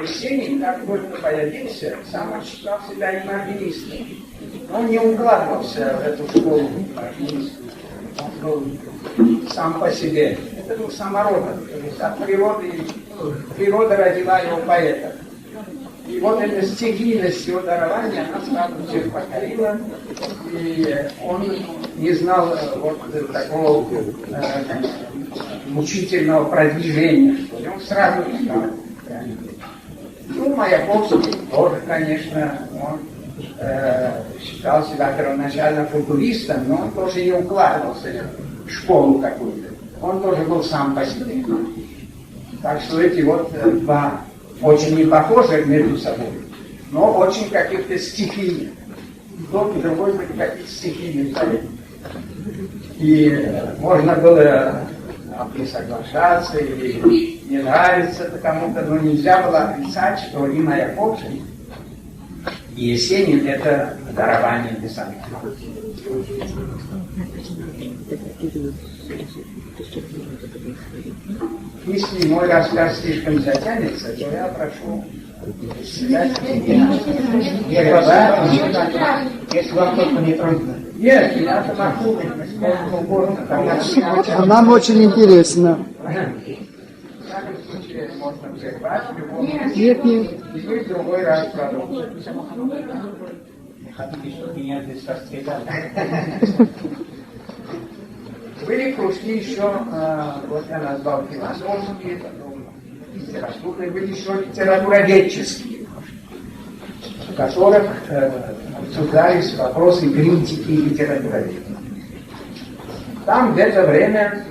[SPEAKER 2] Есенин, как только появился, сам он считал себя имагинистом. Он не укладывался в эту школу имагинистов. Он был сам по себе. Это был самородок. То есть от природа родила его поэта. И вот эта стихийность его дарования, она сразу всех покорила. И он не знал вот такого мучительного продвижения. Он сразу стал. Ну, Маяковский тоже, конечно, он считал себя первоначально футуристом, но он тоже не укладывался в школу какую-то. Он тоже был сам по себе. Так что эти вот два очень не похожи между собой, но очень каких-то стихийных. Тот и другой были какие-то стихийные советы. И можно было не соглашаться или не нравится это кому-то, но нельзя было отрицать, что и Маяковский, и Есенин — это дарование писания. Если мой рассказ слишком затянется, то я прошу сидать.
[SPEAKER 1] Если вам только не трудно.
[SPEAKER 2] Нет, не надо махнуть, сколько угодно.
[SPEAKER 3] А нам очень интересно.
[SPEAKER 2] Можно прервать любого.
[SPEAKER 3] Нет.
[SPEAKER 2] И вы в другой раз продолжите.
[SPEAKER 1] Хотите, чтобы меня здесь расцветали?
[SPEAKER 2] Были кружки еще, вот я назвал философские, потом литературные, были еще литературоведческие, в которых обсуждались вопросы критики литературоведения. Там в это время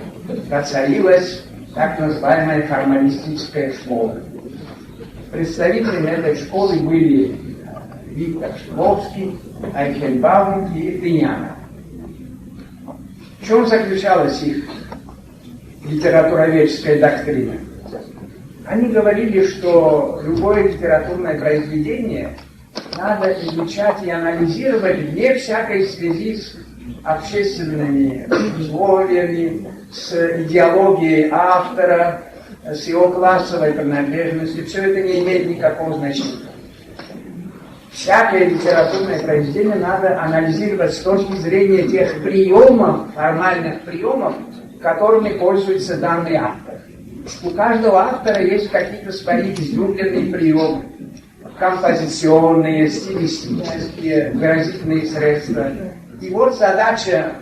[SPEAKER 2] воцарилась так называемая формалистическая школа. Представителями этой школы были Виктор Шкловский, Айхенбаум и Пинянов. В чем заключалась их литературоведческая доктрина? Они говорили, что любое литературное произведение надо изучать и анализировать вне всякой связи с общественными условиями, с идеологией автора, с его классовой принадлежностью. Все это не имеет никакого значения. Всякое литературное произведение надо анализировать с точки зрения тех приемов, формальных приемов, которыми пользуется данный автор. У каждого автора есть какие-то свои излюбленные приемы. Композиционные, стилистические, выразительные средства. И вот задача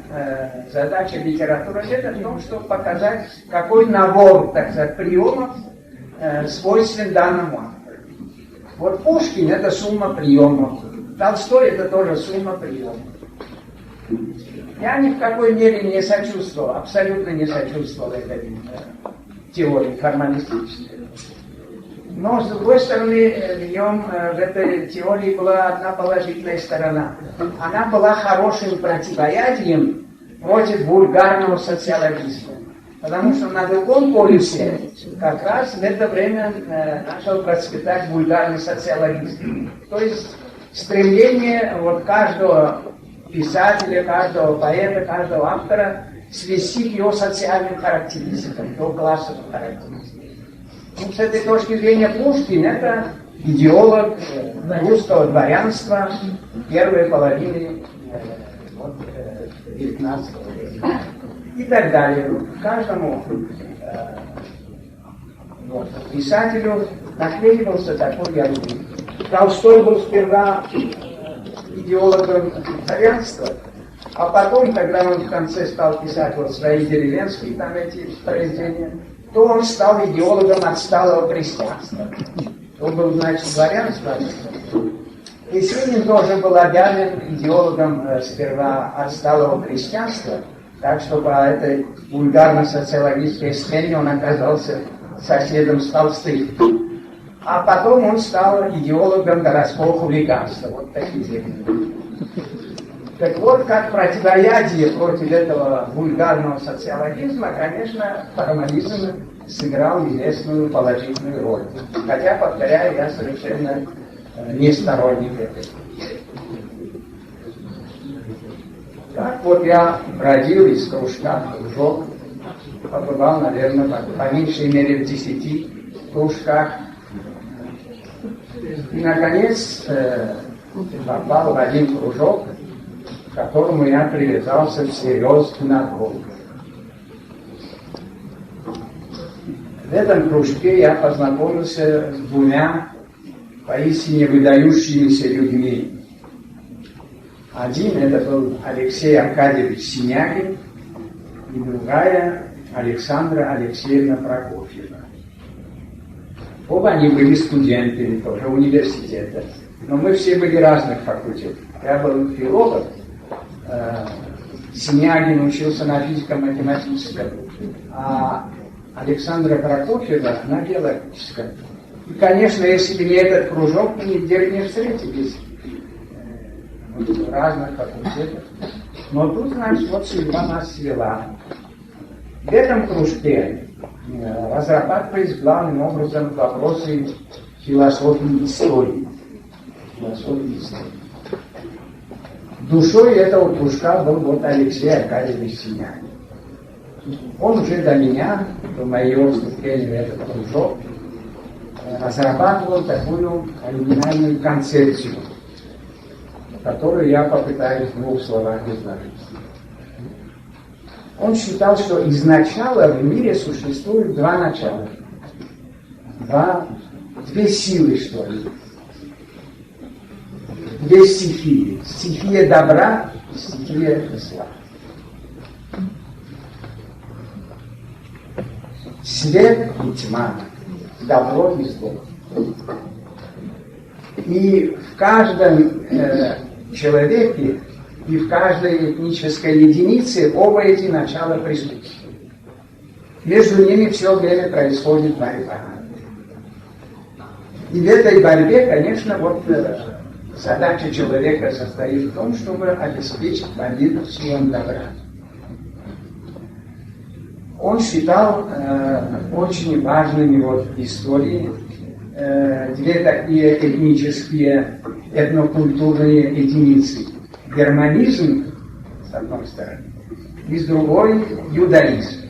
[SPEAKER 2] литературы это в том, чтобы показать, какой набор, так сказать, приемов свойствен данному автору. Вот Пушкин — это сумма приемов. Толстой — это тоже сумма приемов. Я ни в какой мере не сочувствовал, абсолютно не сочувствовал этой теории формалистической. Но, с другой стороны, в этой теории была одна положительная сторона. Она была хорошим противоядием против вульгарного социологизма. Потому что на другом полюсе как раз в это время начал процветать вульгарный социологизм. То есть стремление вот каждого писателя, каждого поэта, каждого автора свести к его социальным характеристикам, к его классовым характеристикам. Ну, с этой точки зрения Пушкин — это идеолог русского дворянства первой половины XIX века. И так далее. Каждому писателю наклеивался такой ярлык. Толстой был сперва идеологом дворянства, А потом, когда он в конце стал писать вот свои деревенские там эти произведения, то он стал идеологом отсталого крестьянства. Он был, значит, дворянство. И Сенин тоже был обязан идеологом сперва отсталого крестьянства, так что по этой вульгарно-социологической схеме он оказался соседом с Толстым. А потом он стал идеологом городского хулиганства. Вот такие термины. Так вот, как противоядие против этого вульгарного социологизма, конечно, формализм сыграл известную положительную роль. Хотя, повторяю, я совершенно не сторонник этой. Так вот я бродил из кружка в кружок, побывал, наверное, по меньшей мере в 10 кружках. И, наконец, попал в один кружок, к которому я привязался всерьез надолго. В этом кружке я познакомился с двумя поистине выдающимися людьми. Один это был Алексей Аркадьевич Синягин, и другая Александра Алексеевна Прокофьева. Оба они были студентами тоже университета, но мы все были разных факультетов. Я был филолог, Синягин учился на физико-математическом, а Александра Прокофьева на биологическом. И, конечно, если бы не этот кружок, мы нигде не встретились в разных факультетах. Но тут, значит, вот судьба нас свела. В этом кружке разрабатывались главным образом вопросы философии истории. Душой этого кружка был вот Алексей Аркадьевич Синягин. Он уже до меня, до моего вступления в этот кружок, разрабатывал такую оригинальную концепцию, которую я попытаюсь в 2 словах изложить. Он считал, что изначально в мире существует 2 начала. 2 силы, что ли. 2 стихии. Стихия добра и стихия зла. Свет и тьма. Добро и зло. И в каждом человеке и в каждой этнической единице оба эти начала присутствуют. Между ними все время происходит борьба. И в этой борьбе, конечно, вот задача человека состоит в том, чтобы обеспечить победу в силам добра. Он считал очень важными вот в истории 2 такие этнические, этнокультурные единицы. Германизм, с одной стороны, и с другой иудаизм.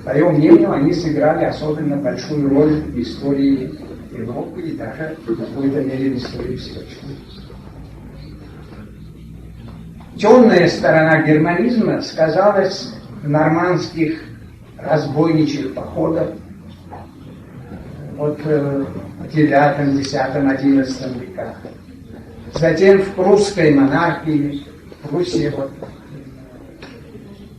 [SPEAKER 2] По его мнению, они сыграли особенно большую роль в истории Европы и даже в какой-то мере в истории всего человечества. Темная сторона германизма сказалась в нормандских разбойничьих походах от 9, 10, 11 веках. Затем в прусской монархии, в Пруссии, вот,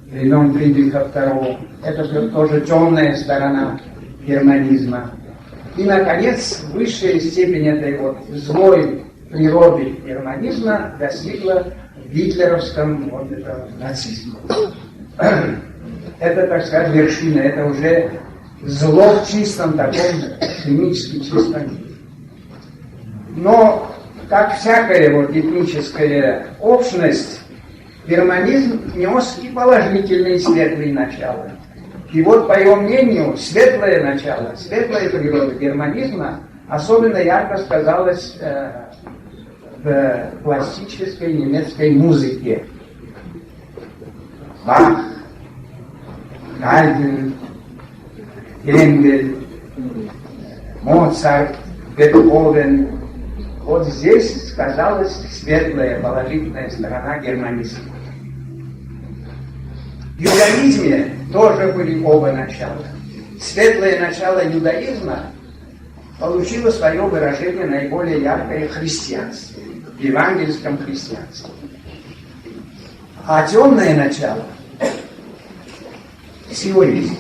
[SPEAKER 2] времен Фридриха II, это тоже темная сторона германизма. И, наконец, высшая степень этой вот злой природы германизма достигла в гитлеровском вот это, нацизме. Это, так сказать, вершина, это уже зло в чистом таком, химически чистом виде. Но, как всякая вот этническая общность, германизм нес и положительные, и светлые начала. И вот, по его мнению, светлое начало, светлая природа германизма особенно ярко сказалась в классической немецкой музыке. Бах, Гайден, Гендель, Моцарт, Бетховен. Вот здесь сказалась светлая, положительная сторона германизма. В иудаизме тоже были оба начала. Светлое начало иудаизма получило свое выражение наиболее яркое в христианстве, в евангельском христианстве. А темное начало символизм.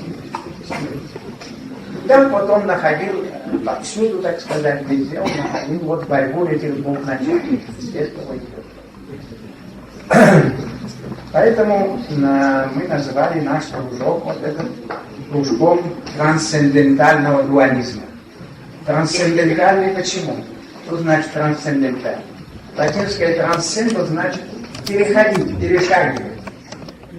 [SPEAKER 2] Да, вот он находил повсюду, так сказать, везде, он находил вот борьбу этих двух начал, естественно, идет. Поэтому мы называли наш кружок вот этот кружком трансцендентального дуализма. Трансцендентальный почему? Что значит трансцендентальный? Латинское трансцендо значит переходить, перешагивать.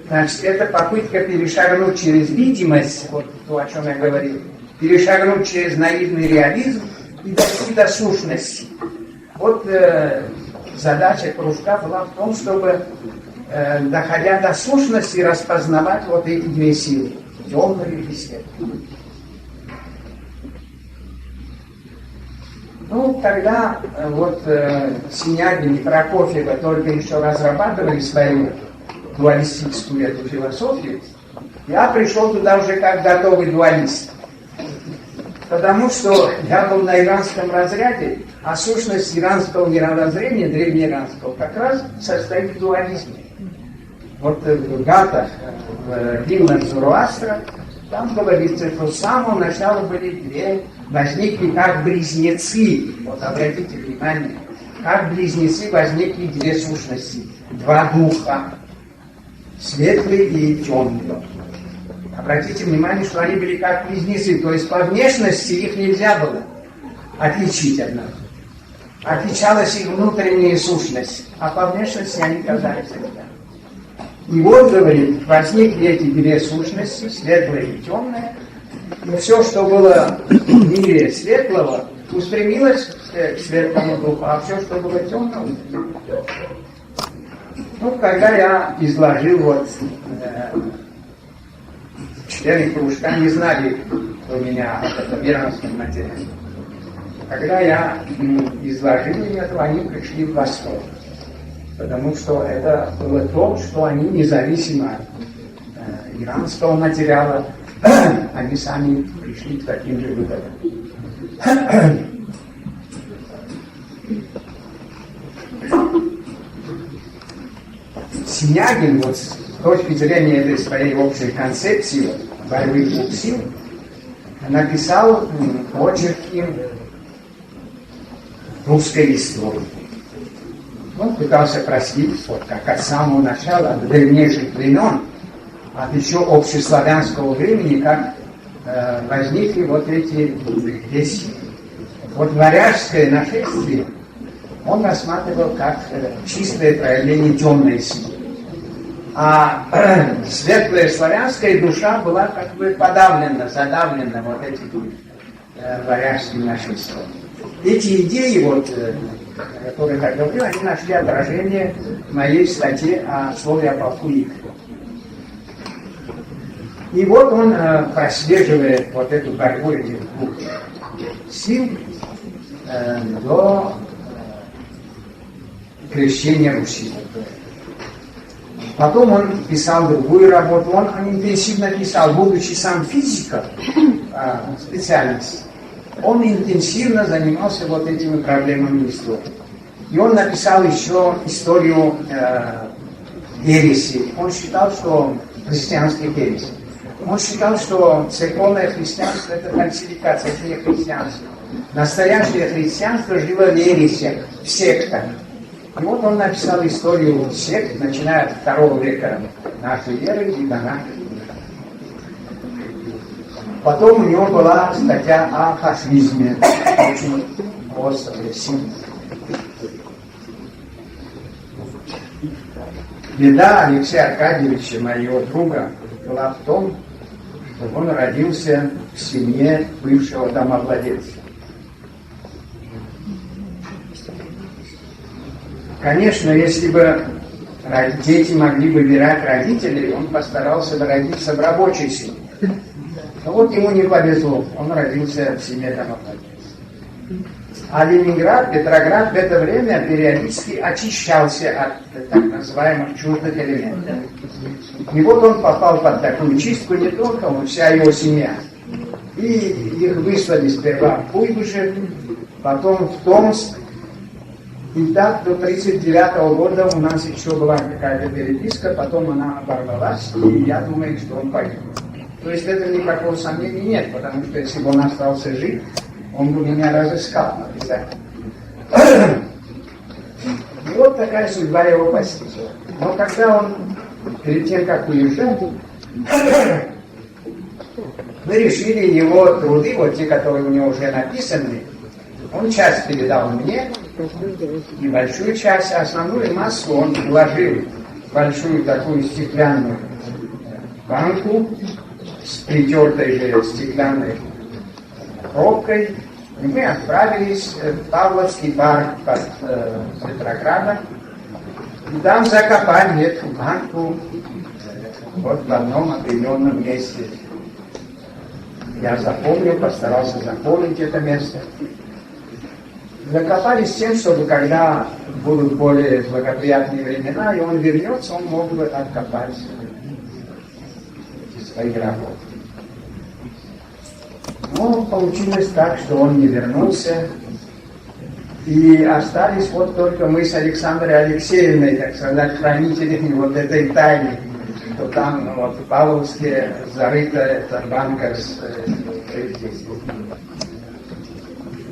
[SPEAKER 2] Значит, это попытка перешагнуть через видимость, вот то, о чем я говорил, перешагнуть через наивный реализм и дойти до сущности. Вот задача кружка была в том, чтобы, доходя до сущности, распознавать вот эти две силы, темную и светлую. Ну, когда вот Синягин и Прокофьева только еще разрабатывали свою дуалистическую эту философию, я пришел туда уже как готовый дуалист. Потому что я был на иранском разряде, а сущность иранского мировоззрения, древнеиранского, как раз состоит в дуализме. Вот в Гатах, в гимнах Зороастра, там говорится, что с самого начала были две, возникли как близнецы. Вот обратите внимание, как близнецы возникли две сущности, два духа, светлый и темный. Обратите внимание, что они были как близнецы, то есть по внешности их нельзя было отличить от нас. Отличалась их внутренняя сущность, а по внешности они казались одинаковыми. И вот, говорит, возникли эти две сущности, светлое и темное, и все, что было в мире светлого, устремилось к светлому духу, а все, что было темного, устремилось. Ну, когда я изложил вот члены кружка не знали у меня о иранском материале. Когда я изложил это, они пришли в восторг. Потому что это было то, что они независимо от иранского материала, они сами пришли к таким же выводам. Синягин, вот с точки зрения этой своей общей концепции борьбы двух сил, написал очерки русской истории. Он пытался простить, вот как от самого начала, от древнейших времен, от еще общеславянского времени, как возникли вот эти две силы. Вот варяжское нашествие он рассматривал как чистое проявление темной силы. А светлая славянская душа была как бы подавлена, задавлена вот этим варяжским нашествием. Эти идеи, вот, которые я говорил, они нашли отражение в моей статье о слове о полку Игоря. И вот он прослеживает вот эту борьбу этих двух сил до крещения Руси. Потом он писал другую работу, он интенсивно писал, будучи сам физиком, специальность, он интенсивно занимался вот этими проблемами истории. И он написал еще историю ереси. Он считал, что христианской ереси. Он считал, что церковное христианство это фальсификация, это не христианство. Настоящее христианство жило в ересях, в сектах. И вот он написал историю сект, начиная от 2 века нашей эры и до нашей. Потом у него была статья о фашизме, очень острая, сильная. Беда Алексея Аркадьевича, моего друга, была в том, что он родился в семье бывшего домовладельца. Конечно, если бы дети могли выбирать родителей, он постарался бы родиться в рабочей семье. Но вот ему не повезло, он родился в семье домовладельца. А Ленинград, Петроград в это время периодически очищался от так называемых чуждых элементов. И вот он попал под такую чистку не только он, вся его семья. И их выслали сперва в Куйбышев, потом в Томск, И так до 1939 года у нас еще была какая-то переписка, потом она оборвалась, и я думаю, что он погиб. То есть это никакого сомнения нет, потому что если бы он остался жив, он бы меня разыскал обязательно. И вот такая судьба его постигла. Но когда он, перед тем, как уезжал, мы решили его труды, вот те, которые у него уже написаны, он часть передал мне, и большую часть, основную массу он вложил в большую такую стеклянную банку с притертой же стеклянной пробкой, и мы отправились в Павловский парк под Петроградом, и там закопали эту банку вот в одном определенном месте. Я запомнил, постарался запомнить это место. Закопались тем, чтобы когда будут более благоприятные времена, и он вернется, он мог бы откопать свои работы. Но получилось так, что он не вернулся, и остались вот только мы с Александрой Алексеевной, так сказать, хранителями вот этой тайны, что там вот в Павловске зарыта эта банка с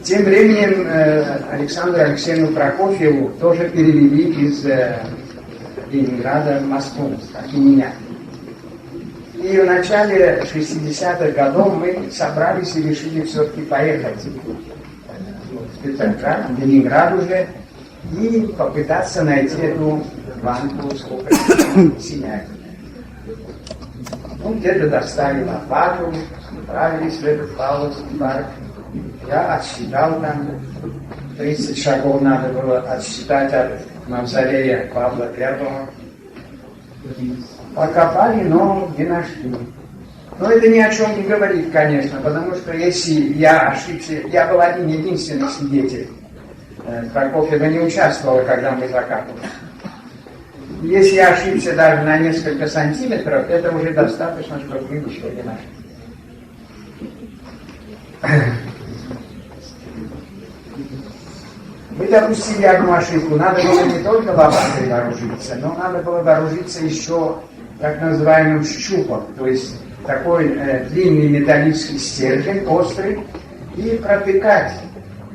[SPEAKER 2] Тем временем Александру Алексеевну Прокофьеву тоже перевели из Ленинграда в Москву, как и меня. И в начале 60-х годов мы собрались и решили все-таки поехать в Петроград, в Ленинград уже, и попытаться найти эту банку с синяками. Ну, где-то достали лопату, отправились в этот Павловский парк. Я отсчитал там, 30 шагов надо было отсчитать от мавзолея Павла I. Покопали, но не нашли. Но это ни о чем не говорит, конечно, потому что если я ошибся, я был один единственный свидетель. Прокофьева не участвовала, когда мы закапывали. Если я ошибся даже на несколько сантиметров, это уже достаточно, чтобы мы ничего не нашли. Мы допустили одну ошибку. Надо было не только лопатой вооружиться, но надо было вооружиться еще так называемым щупом, то есть такой длинный металлический стержень, острый, и протыкать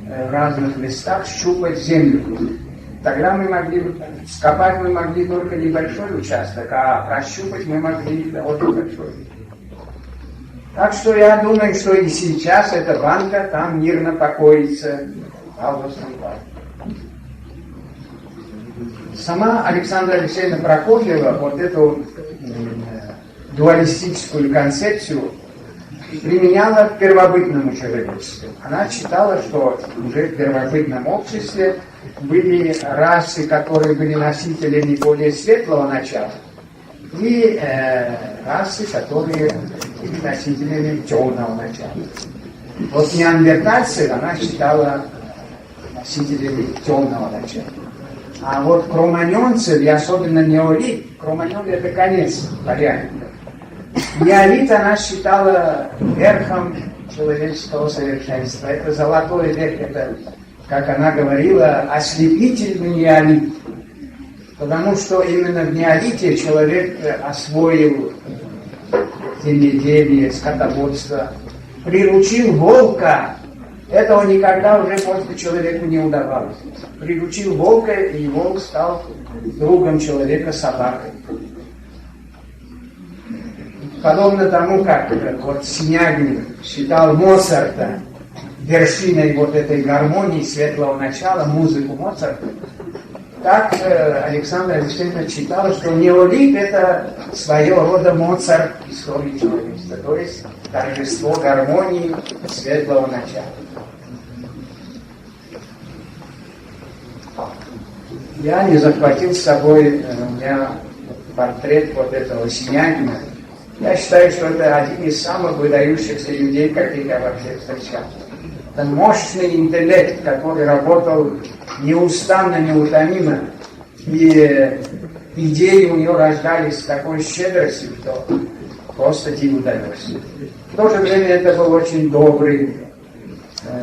[SPEAKER 2] в разных местах, щупать землю. Тогда мы могли, скопать мы могли только небольшой участок, а прощупать мы могли довольно большой. Так что я думаю, что и сейчас эта банка там мирно покоится в Павловском парке. Сама Александра Алексеевна Прокофьева вот эту дуалистическую концепцию применяла в первобытном человечестве. Она считала, что уже в первобытном обществе были расы, которые были носителями более светлого начала, и расы, которые были носителями темного начала. Вот неандертальцев она считала носителями темного начала. А вот кроманьонцев, и особенно неолит, кроманьон — это конец порядка. Неолит она считала верхом человеческого совершенства. Это золотой век, это, как она говорила, ослепительный неолит. Потому что именно в неолите человек освоил земледелие, скотоводство, приручил волка. Этого никогда уже после человеку не удавалось. Приручил волка, и волк стал другом человека, собакой. Подобно тому, как вот Снягин считал Моцарта вершиной вот этой гармонии светлого начала, музыку Моцарта, так Александра Алексеевна считала, что неолит — это своего рода Моцарт истории человечества, то есть торжество гармонии светлого начала. Я не захватил с собой, у меня портрет вот этого Снягина. Я считаю, что это один из самых выдающихся людей, каких я вообще встречал. Это мощный интеллект, который работал неустанно, неутомимо. И идеи у него рождались с такой щедростью, что просто диву даешься. В то же время это был очень добрый,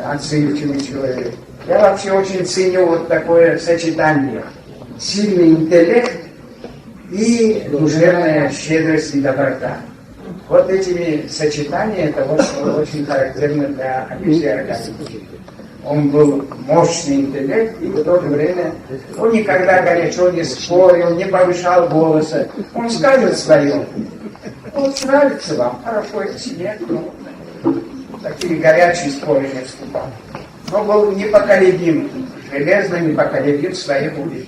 [SPEAKER 2] отзывчивый человек. Я вообще очень ценю вот такое сочетание. Сильный интеллект и душевная щедрость и доброта. Вот этими сочетаниями это очень характерно для Алексея Аркадьевича. Он был мощный интеллект, и в то же время он никогда горячо не спорил, не повышал голоса. Он скажет свое. Вот нравится вам, хорошо, если нет, ну, такие горячие споры не вступал. Но был непоколебим, железно непоколебим в своих убеждениях.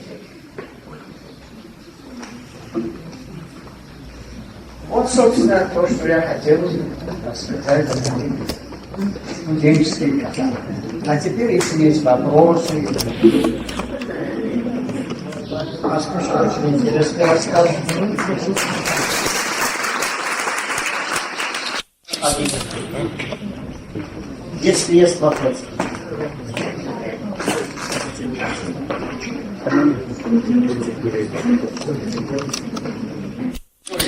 [SPEAKER 2] Вот, собственно, то, что я хотел рассказать о студенческих годах. А теперь, если есть вопросы,
[SPEAKER 3] Очень интересный рассказ. Если есть вопрос.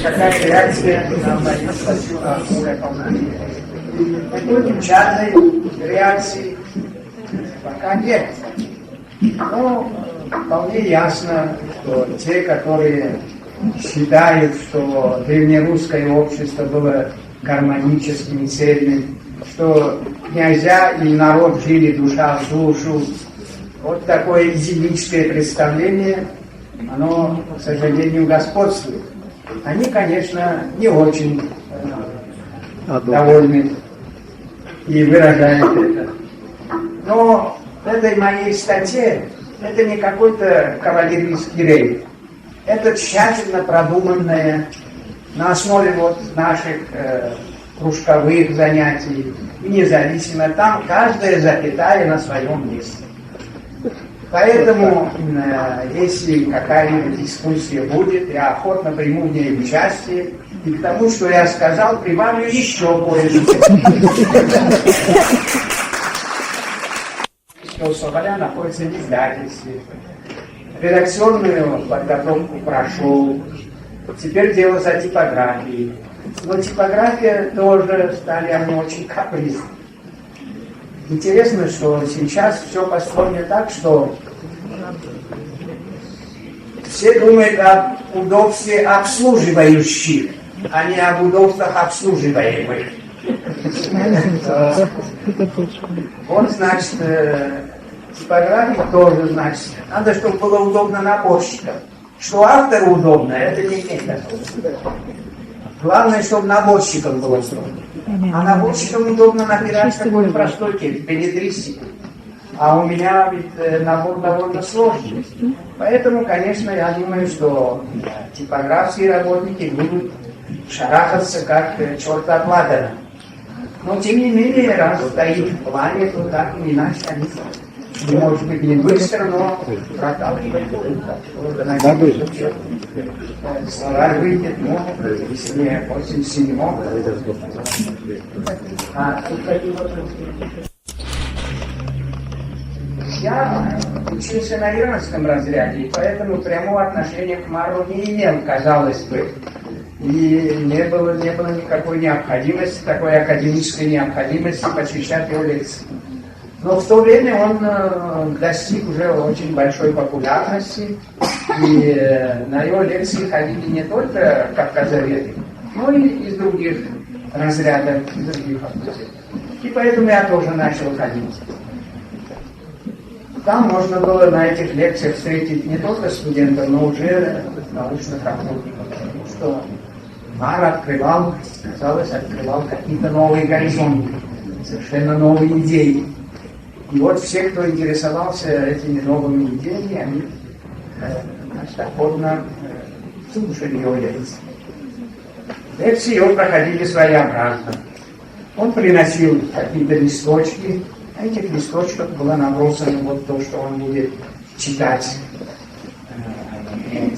[SPEAKER 2] какая реакция на статью такой печатной реакции пока нет. Но вполне ясно, что те, которые считают, что древнерусское общество было гармоническим и цельным, что князья и народ жили душа в душу, вот такое идиллическое представление, оно, к сожалению, господствует. Они, конечно, не очень довольны и выражают это. Но в этой моей статье это не какой-то кавалерийский рейд. Это тщательно продуманное на основе вот наших кружковых занятий, и независимо, там каждая запятая на своем месте. Поэтому, если какая-нибудь дискуссия будет, я охотно приму в ней участие, и к тому, что я сказал, прибавлю еще кое-что. У Соболя находится в издательстве. Редакционную подготовку прошел. Теперь дело за типографией. Но типография тоже стали они очень капризны. Интересно, что сейчас все построено так, что все думают об удобстве обслуживающих, а не об удобствах обслуживаемых. Вот, значит, типография тоже, значит, надо, чтобы было удобно наборщикам. Что автору удобно, это не имеет такого. Главное, чтобы наборщикам было удобно. А наборщикам удобно набирать такой простой текст, беллетристику. А у меня ведь набор довольно сложный. Поэтому, конечно, я думаю, что типографские работники будут шарахаться как черт от ладана. Но, тем не менее, раз стоит в плане, то так или иначе они, может быть, не быстро, но проталкивать будут. Словарь выйдет, но если не 87-м. Тут какие вопросы? Я учился на иранском разряде, и поэтому прямого отношения к Мару не имел, казалось бы. И не было никакой необходимости, такой академической необходимости посвящать его лекции. Но в то время он достиг уже очень большой популярности, и на его лекции ходили не только кавказоведы, но и из других разрядов, из других факультетов. И поэтому я тоже начал ходить. Там можно было на этих лекциях встретить не только студентов, но уже научных работников, потому что Мар открывал, казалось, какие-то новые горизонты, совершенно новые идеи. И вот все, кто интересовался этими новыми идеями, они охотно слушали его лекции. Лекции его проходили своеобразно. Он приносил какие-то листочки, на этих листочках было набросано вот то, что он будет читать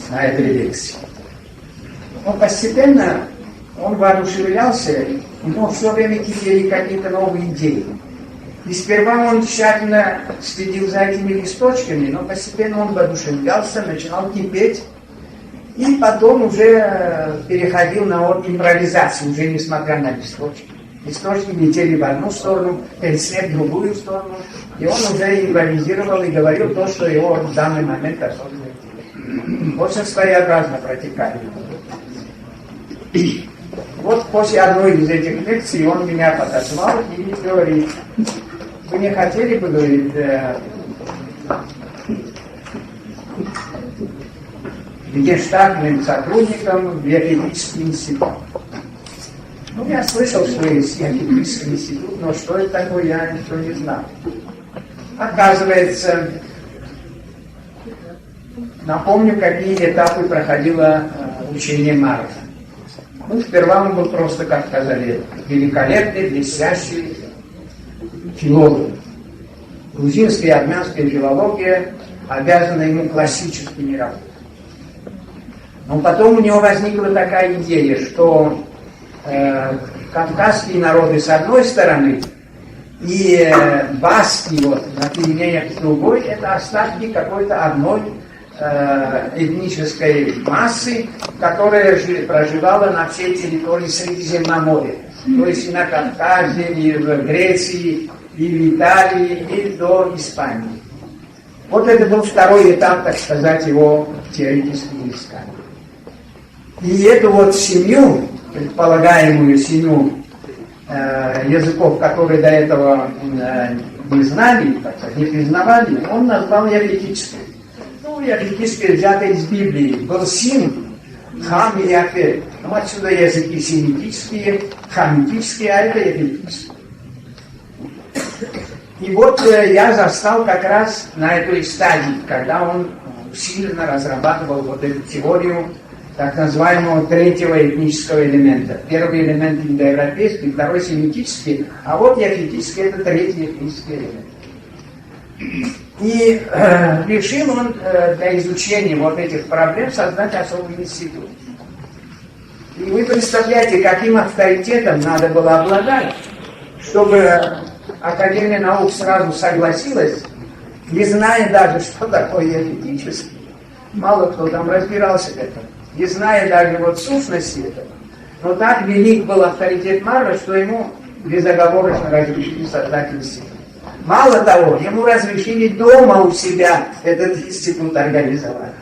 [SPEAKER 2] на этой лекции. Но постепенно он воодушевлялся, у него все время кипели какие-то новые идеи. И сперва он тщательно следил за этими листочками, но постепенно он воодушевлялся, начинал кипеть, и потом уже переходил на импровизацию, уже несмотря на листочки. Источник летели в одну сторону, свет в другую сторону. И он уже импровизировал и говорил то, что его в данный момент особенно интересно. Очень своеобразно протекали. Вот после одной из этих лекций он меня подозвал и говорит: вы не хотели бы, говорит, гештальтным сотрудником в Ефетический институт. Ну, я слышал, что есть Ефетический институт, но что это такое, я ничего не знал. Оказывается, напомню, какие этапы проходило учение Марка. Ну, сперва он был просто, как сказали, великолепный, блестящий филолог. Грузинская и армянская филология обязана ему классическими работами. Но потом у него возникла такая идея, что кавказские народы с одной стороны и баски вот, на Пиренеях с другой, это остатки какой-то одной этнической массы, которая проживала на всей территории Средиземноморья. То есть и на Кавказе, и в Греции, и в Италии, и до Испании. Вот это был второй этап, так сказать, его теоретического искания. И эту вот семью, предполагаемую семью языков, которые до этого не знали, так сказать, не признавали, он назвал Ефетической. Ну, Ефетической взята из Библии. Был Сим, Хам и Яфет. Ну, отсюда языки семитические, хамитические, а это Ефетические. И вот я застал как раз на этой стадии, когда он усиленно разрабатывал вот эту теорию так называемого третьего этнического элемента. Первый элемент индоевропейский, второй семитический, а вот ефетический это третий этнический элемент. И решил он для изучения вот этих проблем создать особый институт. И вы представляете, каким авторитетом надо было обладать, чтобы Академия наук сразу согласилась, не зная даже, что такое ефетический. Мало кто там разбирался в этом. Не зная даже вот сущности этого. Но так велик был авторитет Марра, что ему безоговорочно разрешили создать институт. Мало того, ему разрешили дома у себя этот институт организовать.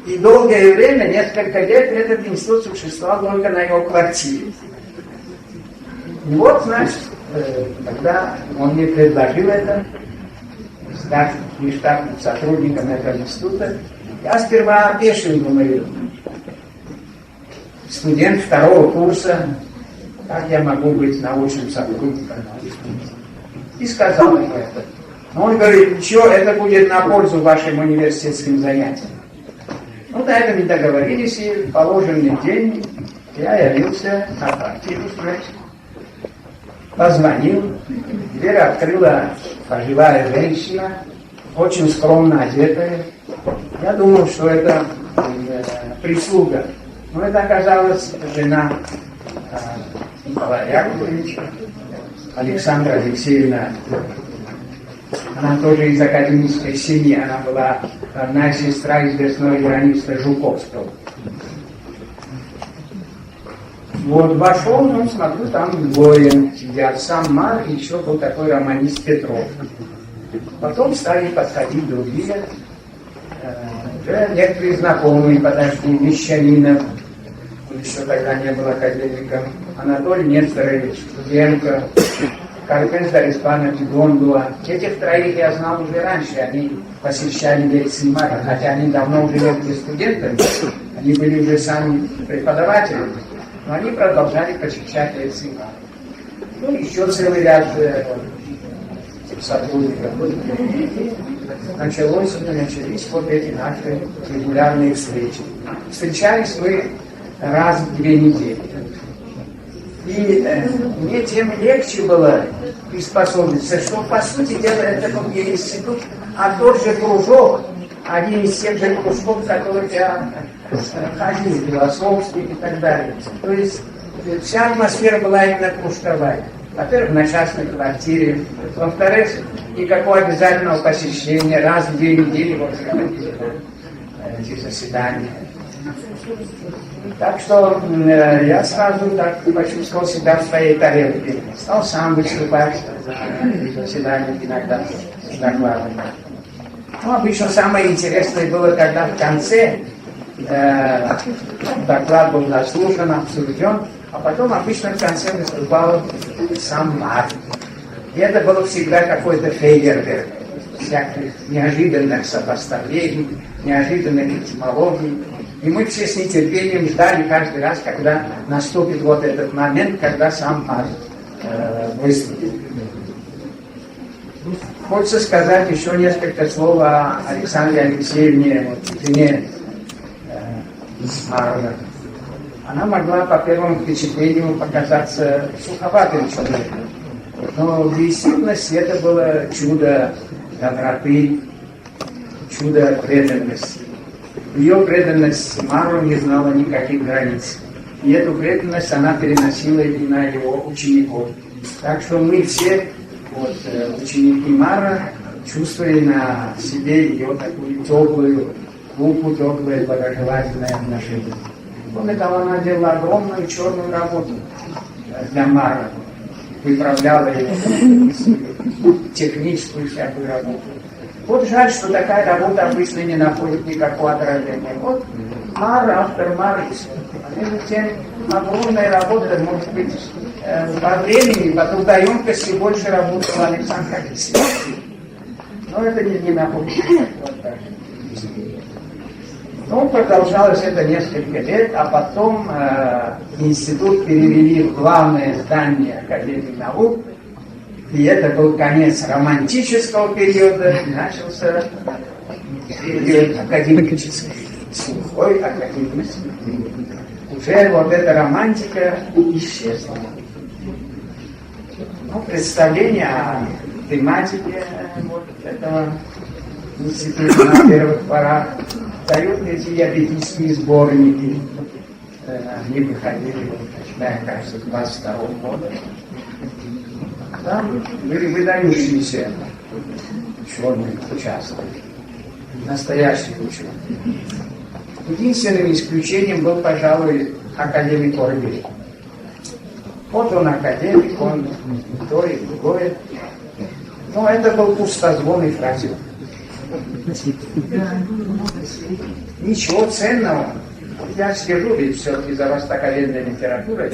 [SPEAKER 2] И долгое время, несколько лет, этот институт существовал только на его квартире. И вот, значит, когда он мне предложил это, стать нештатным сотрудником этого института, я сперва опешил, думаю, студент второго курса, как я могу быть научным сотрудником? И сказал ему это. Но он говорит: ничего, это будет на пользу вашим университетским занятиям. Ну, до этого не договорились, и в положенный день я явился на квартиру, значит, позвонил, дверь открыла пожилая женщина, очень скромно одетая. Я думал, что это прислуга. Но это оказалась жена Николая Яковлевича, Александра Алексеевна. Она тоже из академической семьи. Она была родная сестра известного ираниста Жуковского. Вот вошел, ну, смотрю, там двое сидят. Сам Мар и еще был такой романист Петров. Потом стали подходить другие. Уже некоторые знакомые подошли, Мещанинов, еще тогда не был академиком, Анатолий Несторович, Студенко, Карпен Дариспанович Гондула. Этих троих я знал уже раньше, они посещали лекции Марка, хотя они давно уже не были студентами, они были уже сами преподавателями, но они продолжали посещать лекции Марка. Ну, еще целый ряд сотрудников. Начались вот эти наши регулярные встречи. Встречались мы раз в 2 недели. И мне тем легче было приспособиться, что, по сути дела, это был не институт, а тот же кружок, один из тех же кружков, в которых я ходил, философский и так далее. То есть вся атмосфера была именно кружковая. Во-первых, на частной квартире. Во-вторых, никакого обязательного посещения раз в 2 недели вот эти заседания. Так что я сразу так почувствовал себя в своей тарелке. Стал сам выступать за заседание иногда с докладами. Ну, обычно самое интересное было, когда в конце доклад был заслушан, обсужден, а потом обычно в конце выступал сам Марк. И это было всегда какой-то фейерверк, всяких неожиданных сопоставлений, неожиданных этимологий. И мы все с нетерпением ждали каждый раз, когда наступит вот этот момент, когда сам Марк выступит. Хочется сказать еще несколько слов о Александре Алексеевне, жене Марка. Она могла по первому впечатлению показаться суховатым человеком. Но в действительности это было чудо доброты, чудо преданности. Ее преданность Мару не знала никаких границ. И эту преданность она переносила и на его учеников. Так что мы все, ученики Мара, чувствовали на себе ее такую теплую руку, теплое благожелательное отношение. Кроме того, она делала огромную черную работу для Мара. Выправляла ее техническую всякую работу. Вот жаль, что такая работа обычно не находит никакого отражения. Вот Мар, автор Мар, между тем огромная работа, может быть, по времени, по трудоемкости больше работал Александр Алексеевич. Но это не находит никакого отражения. Ну, продолжалось это несколько лет, а потом институт перевели в главное здание Академии наук, и это был конец романтического периода, и начался период академический, сухой академический. Уже вот эта романтика исчезла. Ну, представление о тематике вот этого института на первых порах дают эти иерархические сборники. Они выходили, начиная, кажется, с 22 года. Там были выдающиеся ученые, участники, настоящие ученые. Единственным исключением был, пожалуй, академик Орбель. Вот он академик, он то и другое. Но это был пустозвон и фразер. Ничего ценного. Я слежу, ведь все-таки за востоковедной литературой.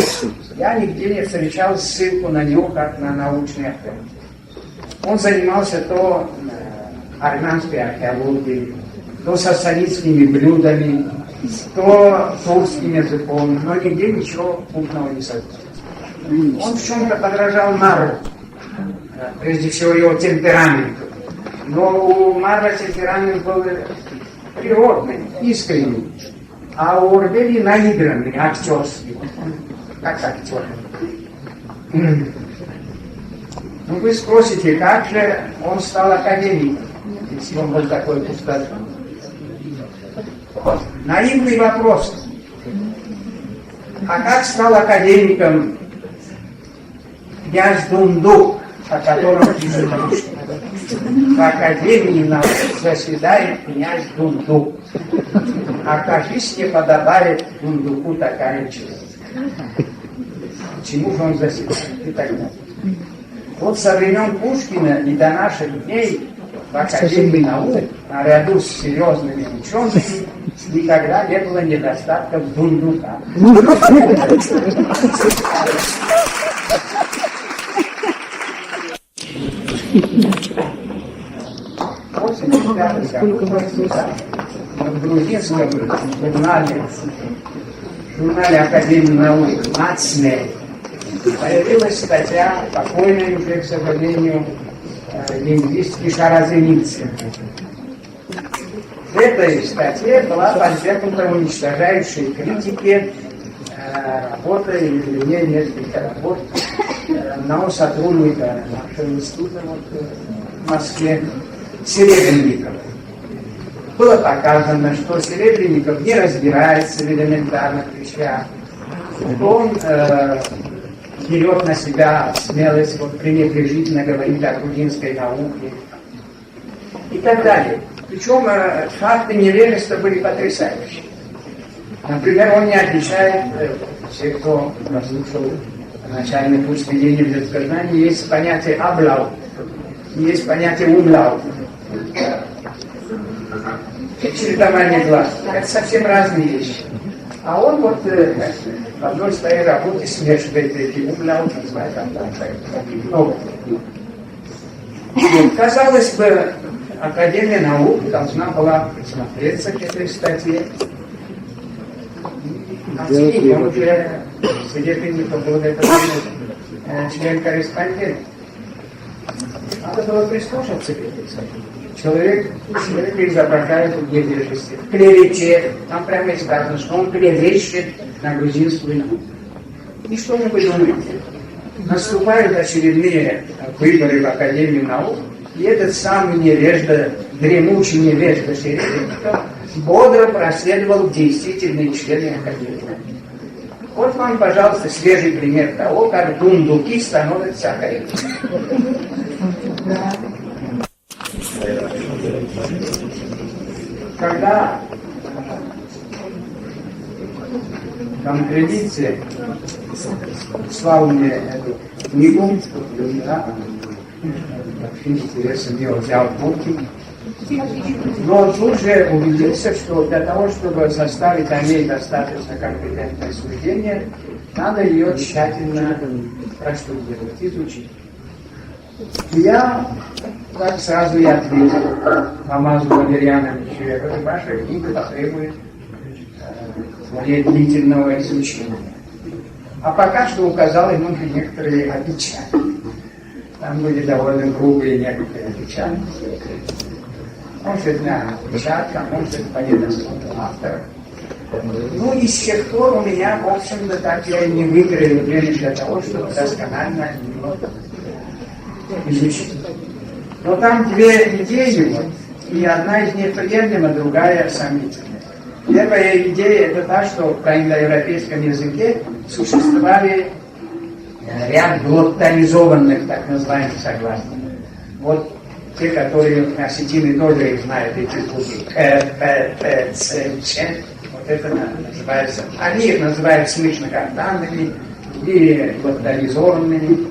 [SPEAKER 2] Я нигде не встречал ссылку на него, как на научный автор. Он занимался то армянской археологией, то сасанитскими блюдами, то турским языком, но нигде ничего путного не создал. Он в чем-то подражал Мару, прежде всего его темпераменту. Но у Мара темперамент был природный, искренний, а у Орбели наигранный, актерский, как актер. Ну, вы спросите, как же он стал академиком, если он был такой пустозвон? Наивный вопрос. А как стал академиком князь Дундук, о котором пишет Русский? В Академии наук заседает князь Дундук. Окажись, не подобает Дундуку такая честь. Почему же он заседает? И так далее. Вот со времен Пушкина и до наших дней в Академии наук, наряду с серьезными учеными, никогда не было недостатка в Дундука. В грузинском журнале Академии наук «Нацмей» появилась статья покойной уже, к сожалению, лингвистки Шаразелидзе. В этой статье была подвергнута уничтожающей критике работа или вернее несколько работ одного сотрудника нашего института в Москве, Серебренникова. Было показано, что Серебренников не разбирается в элементарных вещах. Он берет на себя смелость пренебрежительно говорить о грузинской науке и так далее. Причем факты невежества были потрясающие. Например, он не отличает всех, кто послушал начальный курс введения в сознание, есть понятие «аблау», есть понятие «умлау». Чередование глаз. Это совсем разные вещи. А он вот в одной своей работе смешивает эти «умлау», называет там много. Казалось бы, Академия наук должна была присмотреться к этой статье. Он уже свидетельник по поводу этого член-корреспондент. Надо было прислушаться к этой статье. Человек изображает в недвижимости, в клевете. Там прямо и сказано, что он клевещет на грузинскую науку. И что же вы думаете? Наступают очередные выборы в Академию наук, и этот самый невежда, дремучий невежда Серебренников бодро проследовал в действительные члены Академии. Вот вам, пожалуйста, свежий пример того, как дундуки становятся академиками. Когда в Анкредиции славные эту книгу, да, очень интересно дело взял в руки, но тут же убедился, что для того, чтобы составить о ней достаточно компетентное суждение, надо ее тщательно проштудировать, изучить. И я так сразу и ответил Алмазу Валерьяновичу, я говорю, ваша книга потребует более длительного изучения. А пока что указал ему на некоторые опечатки. Там были довольно грубые некоторые опечатки. Может, на опечатка, может, по недоступу автора. Ну и с тех пор у меня, в общем-то, так я и не выиграл время для того, чтобы досконально его изучить. Но там две идеи, и одна из них приемлема, другая сомнительная. Первая идея это та, что в индоевропейском языке существовали ряд глоттализованных, так называемых согласных. Вот те, которые осетины тоже их знают, эти звуки К, П, П, Ц, Ч, вот это называется, они их называют смычно-картанными или глоттализованными.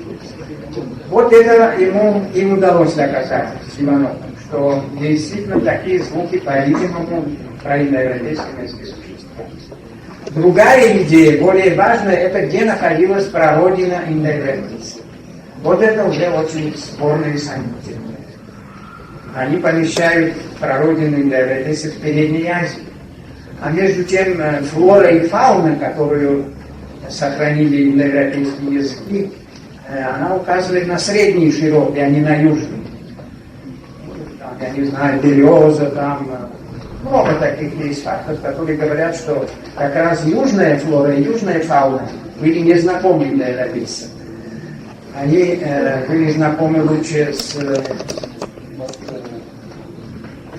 [SPEAKER 2] Вот это им удалось доказать, Симонову, что действительно такие звуки, по-видимому, в индоевропейском языке существуют. Другая идея, более важная, это где находилась прародина индоевропейцев. Вот это уже очень спорные сомнения. Они помещают прародину индоевропейцев в Передней Азии. А между тем флора и фауна, которую сохранили индоевропейские языки, она указывает на средние широты, а не на южные. Там, я не знаю, береза, там много таких есть фактов, которые говорят, что как раз южная флора и южная фауна были незнакомы индоевропейцам. Они были знакомы лучше с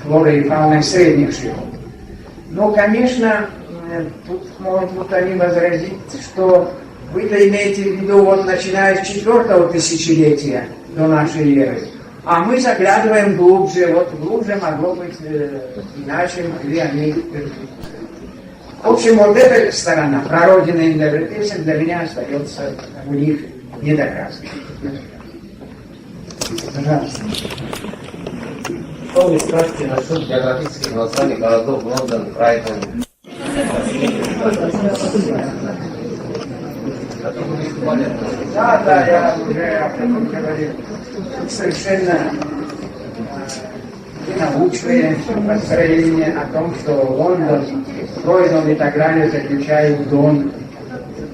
[SPEAKER 2] флорой и фауной средних широт. Но, конечно, тут могут они возразить, что вы-то имеете в виду, вот начиная с 4-го тысячелетия до нашей эры, а мы заглядываем глубже, вот глубже могло быть иначе, могли они... В общем, вот эта сторона, прародина индоевропейцев, для меня остается у них недоказанной. Пожалуйста.
[SPEAKER 4] Что вы скажете насчет географических названий городов Лондон, Брайтон?
[SPEAKER 2] Да, я уже об этом говорил. Совершенно научные построения о том, что Лондон, Кройдон и так далее заключают Дон.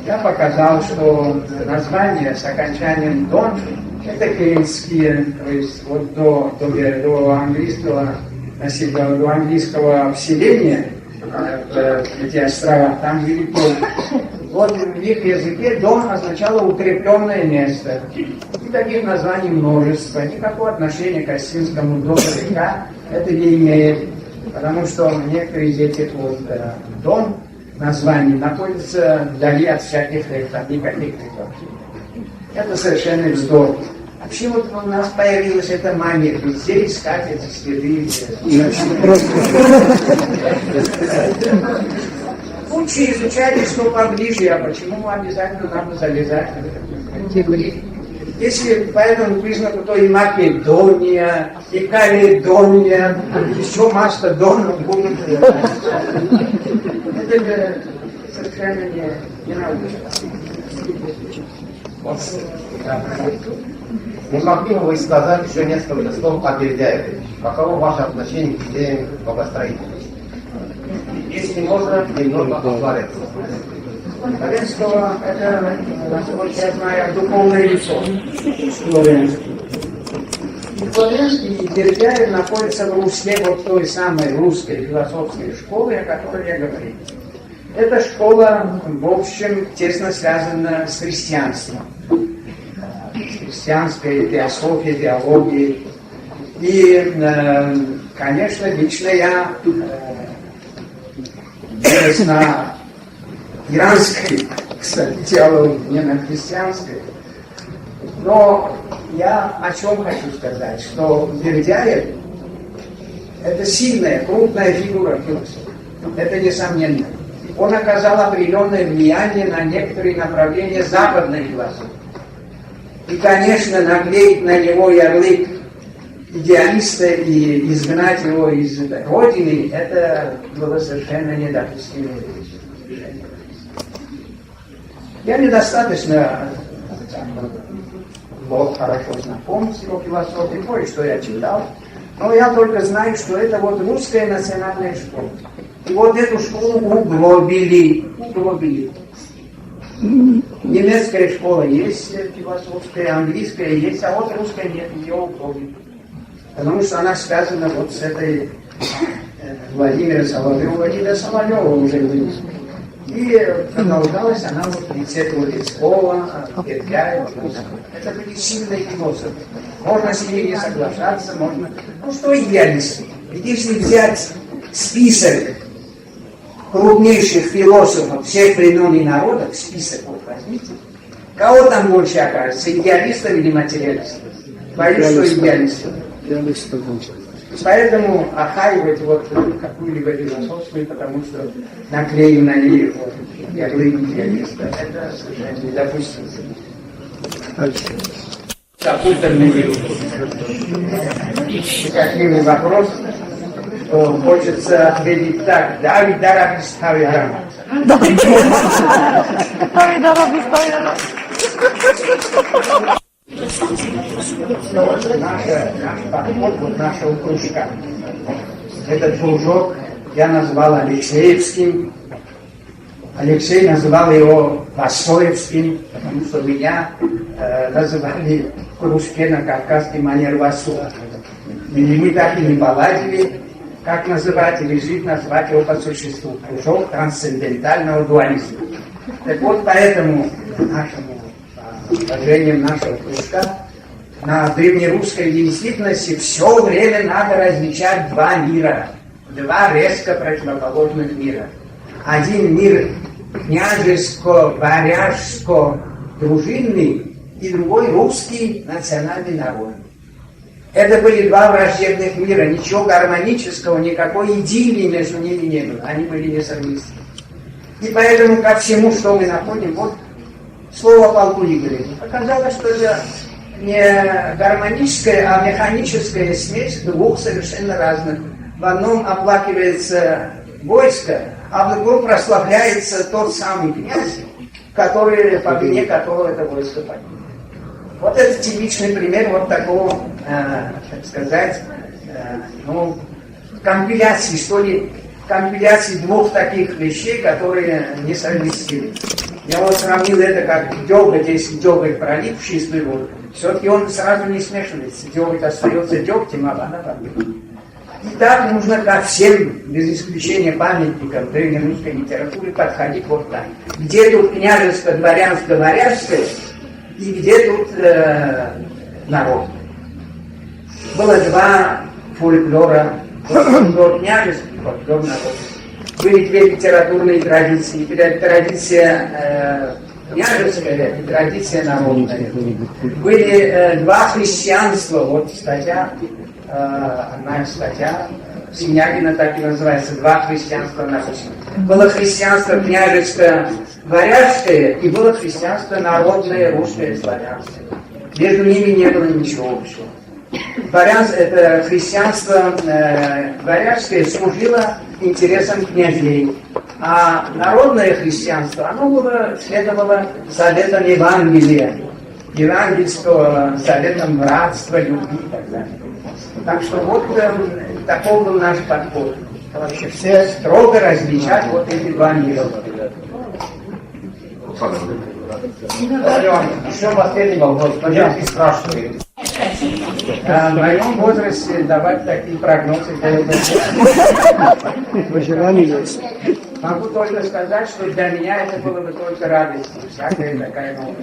[SPEAKER 2] Я показал, что названия с окончанием Дон это кельтские, то есть вот до английского населения, до английского вселения эти острова, там жили только. Вот в их языке Дон означало укрепленное место. И таких названий множество. Никакого отношения к осетинскому Дону река это не имеет. Потому что некоторые из этих вот Дон названий находятся вдали от всяких рек, никаких реков. Это совершенно вздор. Вообще вот у нас появилась эта мания везде искать эти следы. лучше изучайте, что поближе, а почему обязательно надо залезать в эту категорию. Если по этому признаку, то и Македония, и Каледония, еще масса донов будут. Это совершенно не научно.
[SPEAKER 4] Не могли бы вы сказать еще несколько слов о Бердяеве? Каково ваше отношение к идеям богостроительства? Если можно, немного о Флоренции.
[SPEAKER 2] Флоренского — это, насколько я знаю, духовное лицо Флоренский. И Флоренский и Бердяев находятся в русле вот той самой русской философской школы, о которой я говорил. Эта школа, в общем, тесно связана с христианством. Христианской теософией, теологией. И, конечно, лично я вырос на иранской, кстати, теологии, не на христианской. Но я о чем хочу сказать, что Бердяев — это сильная, крупная фигура философии. Это несомненно. Он оказал определенное влияние на некоторые направления западной философии. И, конечно, наклеить на него ярлык идеалиста и изгнать его из родины, это было совершенно недопустимое решение. Я недостаточно был хорошо знаком с его философией, кое-что я читал, но я только знаю, что это вот русская национальная школа. И вот эту школу угробили. Немецкая школа есть, философская, английская есть, а вот русская нет, ее угробили. Потому что она связана вот с этой Владимира Соловьева уже вынесли. И продолжалась она вот в лице Трубецкого, Бердяева. Это были сильные философы. Можно с ними не соглашаться, можно... Ну что идеалисты? Ведь если взять список крупнейших философов всех времен и народов, список вот возьмите, кого там больше окажется, идеалистов или материалистов? Боюсь, что идеалистов. Поэтому охаивать вот какую-либо философию, потому что наклеим на нее вот, ярлык идеалиста, это совершенно недопустимо. Запутанный мир. Какие вопросы? Хочется ответить так. Давидара представляем. Наш подход, вот нашего кружка. Этот кружок я назвал Алексеевским. Алексей называл его Васоевским, потому что меня называли в кружке на кавказский манер Васу. И мы так и не поладили, как называть, или жить, назвать его по существу. Кружок трансцендентального дуализма. Так вот, поэтому нашему положением нашего кружка на древнерусской действительности все время надо различать два мира, два резко противоположных мира. Один мир княжеско-варяжско-дружинный и другой русский национальный народ. Это были два враждебных мира, ничего гармонического, никакой идиллии между ними не было, они были несовместимы. И поэтому ко всему, что мы находим, вот слово полку Игоря. Оказалось, что это не гармоническая, а механическая смесь двух совершенно разных. В одном оплакивается войско, а в другом прославляется тот самый князь, который, по вине которого это войско погибло. Вот это типичный пример вот такого, так сказать, компиляции, что ли, компиляции двух таких вещей, которые несовместимы. Я вот сравнил это как деготь, если деготь пролить в чистую воду, все-таки он сразу не смешивается, деготь остается дегтем, а вода водой. И так нужно ко всем, без исключения памятникам древнерусской литературы, подходить вот так. Где тут княжеское, дворянское, варяжское, и где тут народ. Было два фольклора, фольклор княжеский, фольклор народа. Были две литературные традиции, традиция княжеская и традиция народная. Были два христианства, вот статья, одна статья Синягина так и называется, два христианства написано. Было христианство княжеское, варяжское, и было христианство народное, русское, славянское. Между ними не было ничего общего. Это христианство варяжское служило интересам князей, а народное христианство, оно следовало советам Евангелия, евангельского, советам братства, любви и так далее. Так что вот такой был наш подход. Вообще все строго различать вот эти два мира.
[SPEAKER 4] Еще последний вопрос. Пожалуйста, спрашиваю.
[SPEAKER 2] В моем возрасте давать такие прогнозы могу только сказать, что для меня это было бы только радость. Всякая такая новость.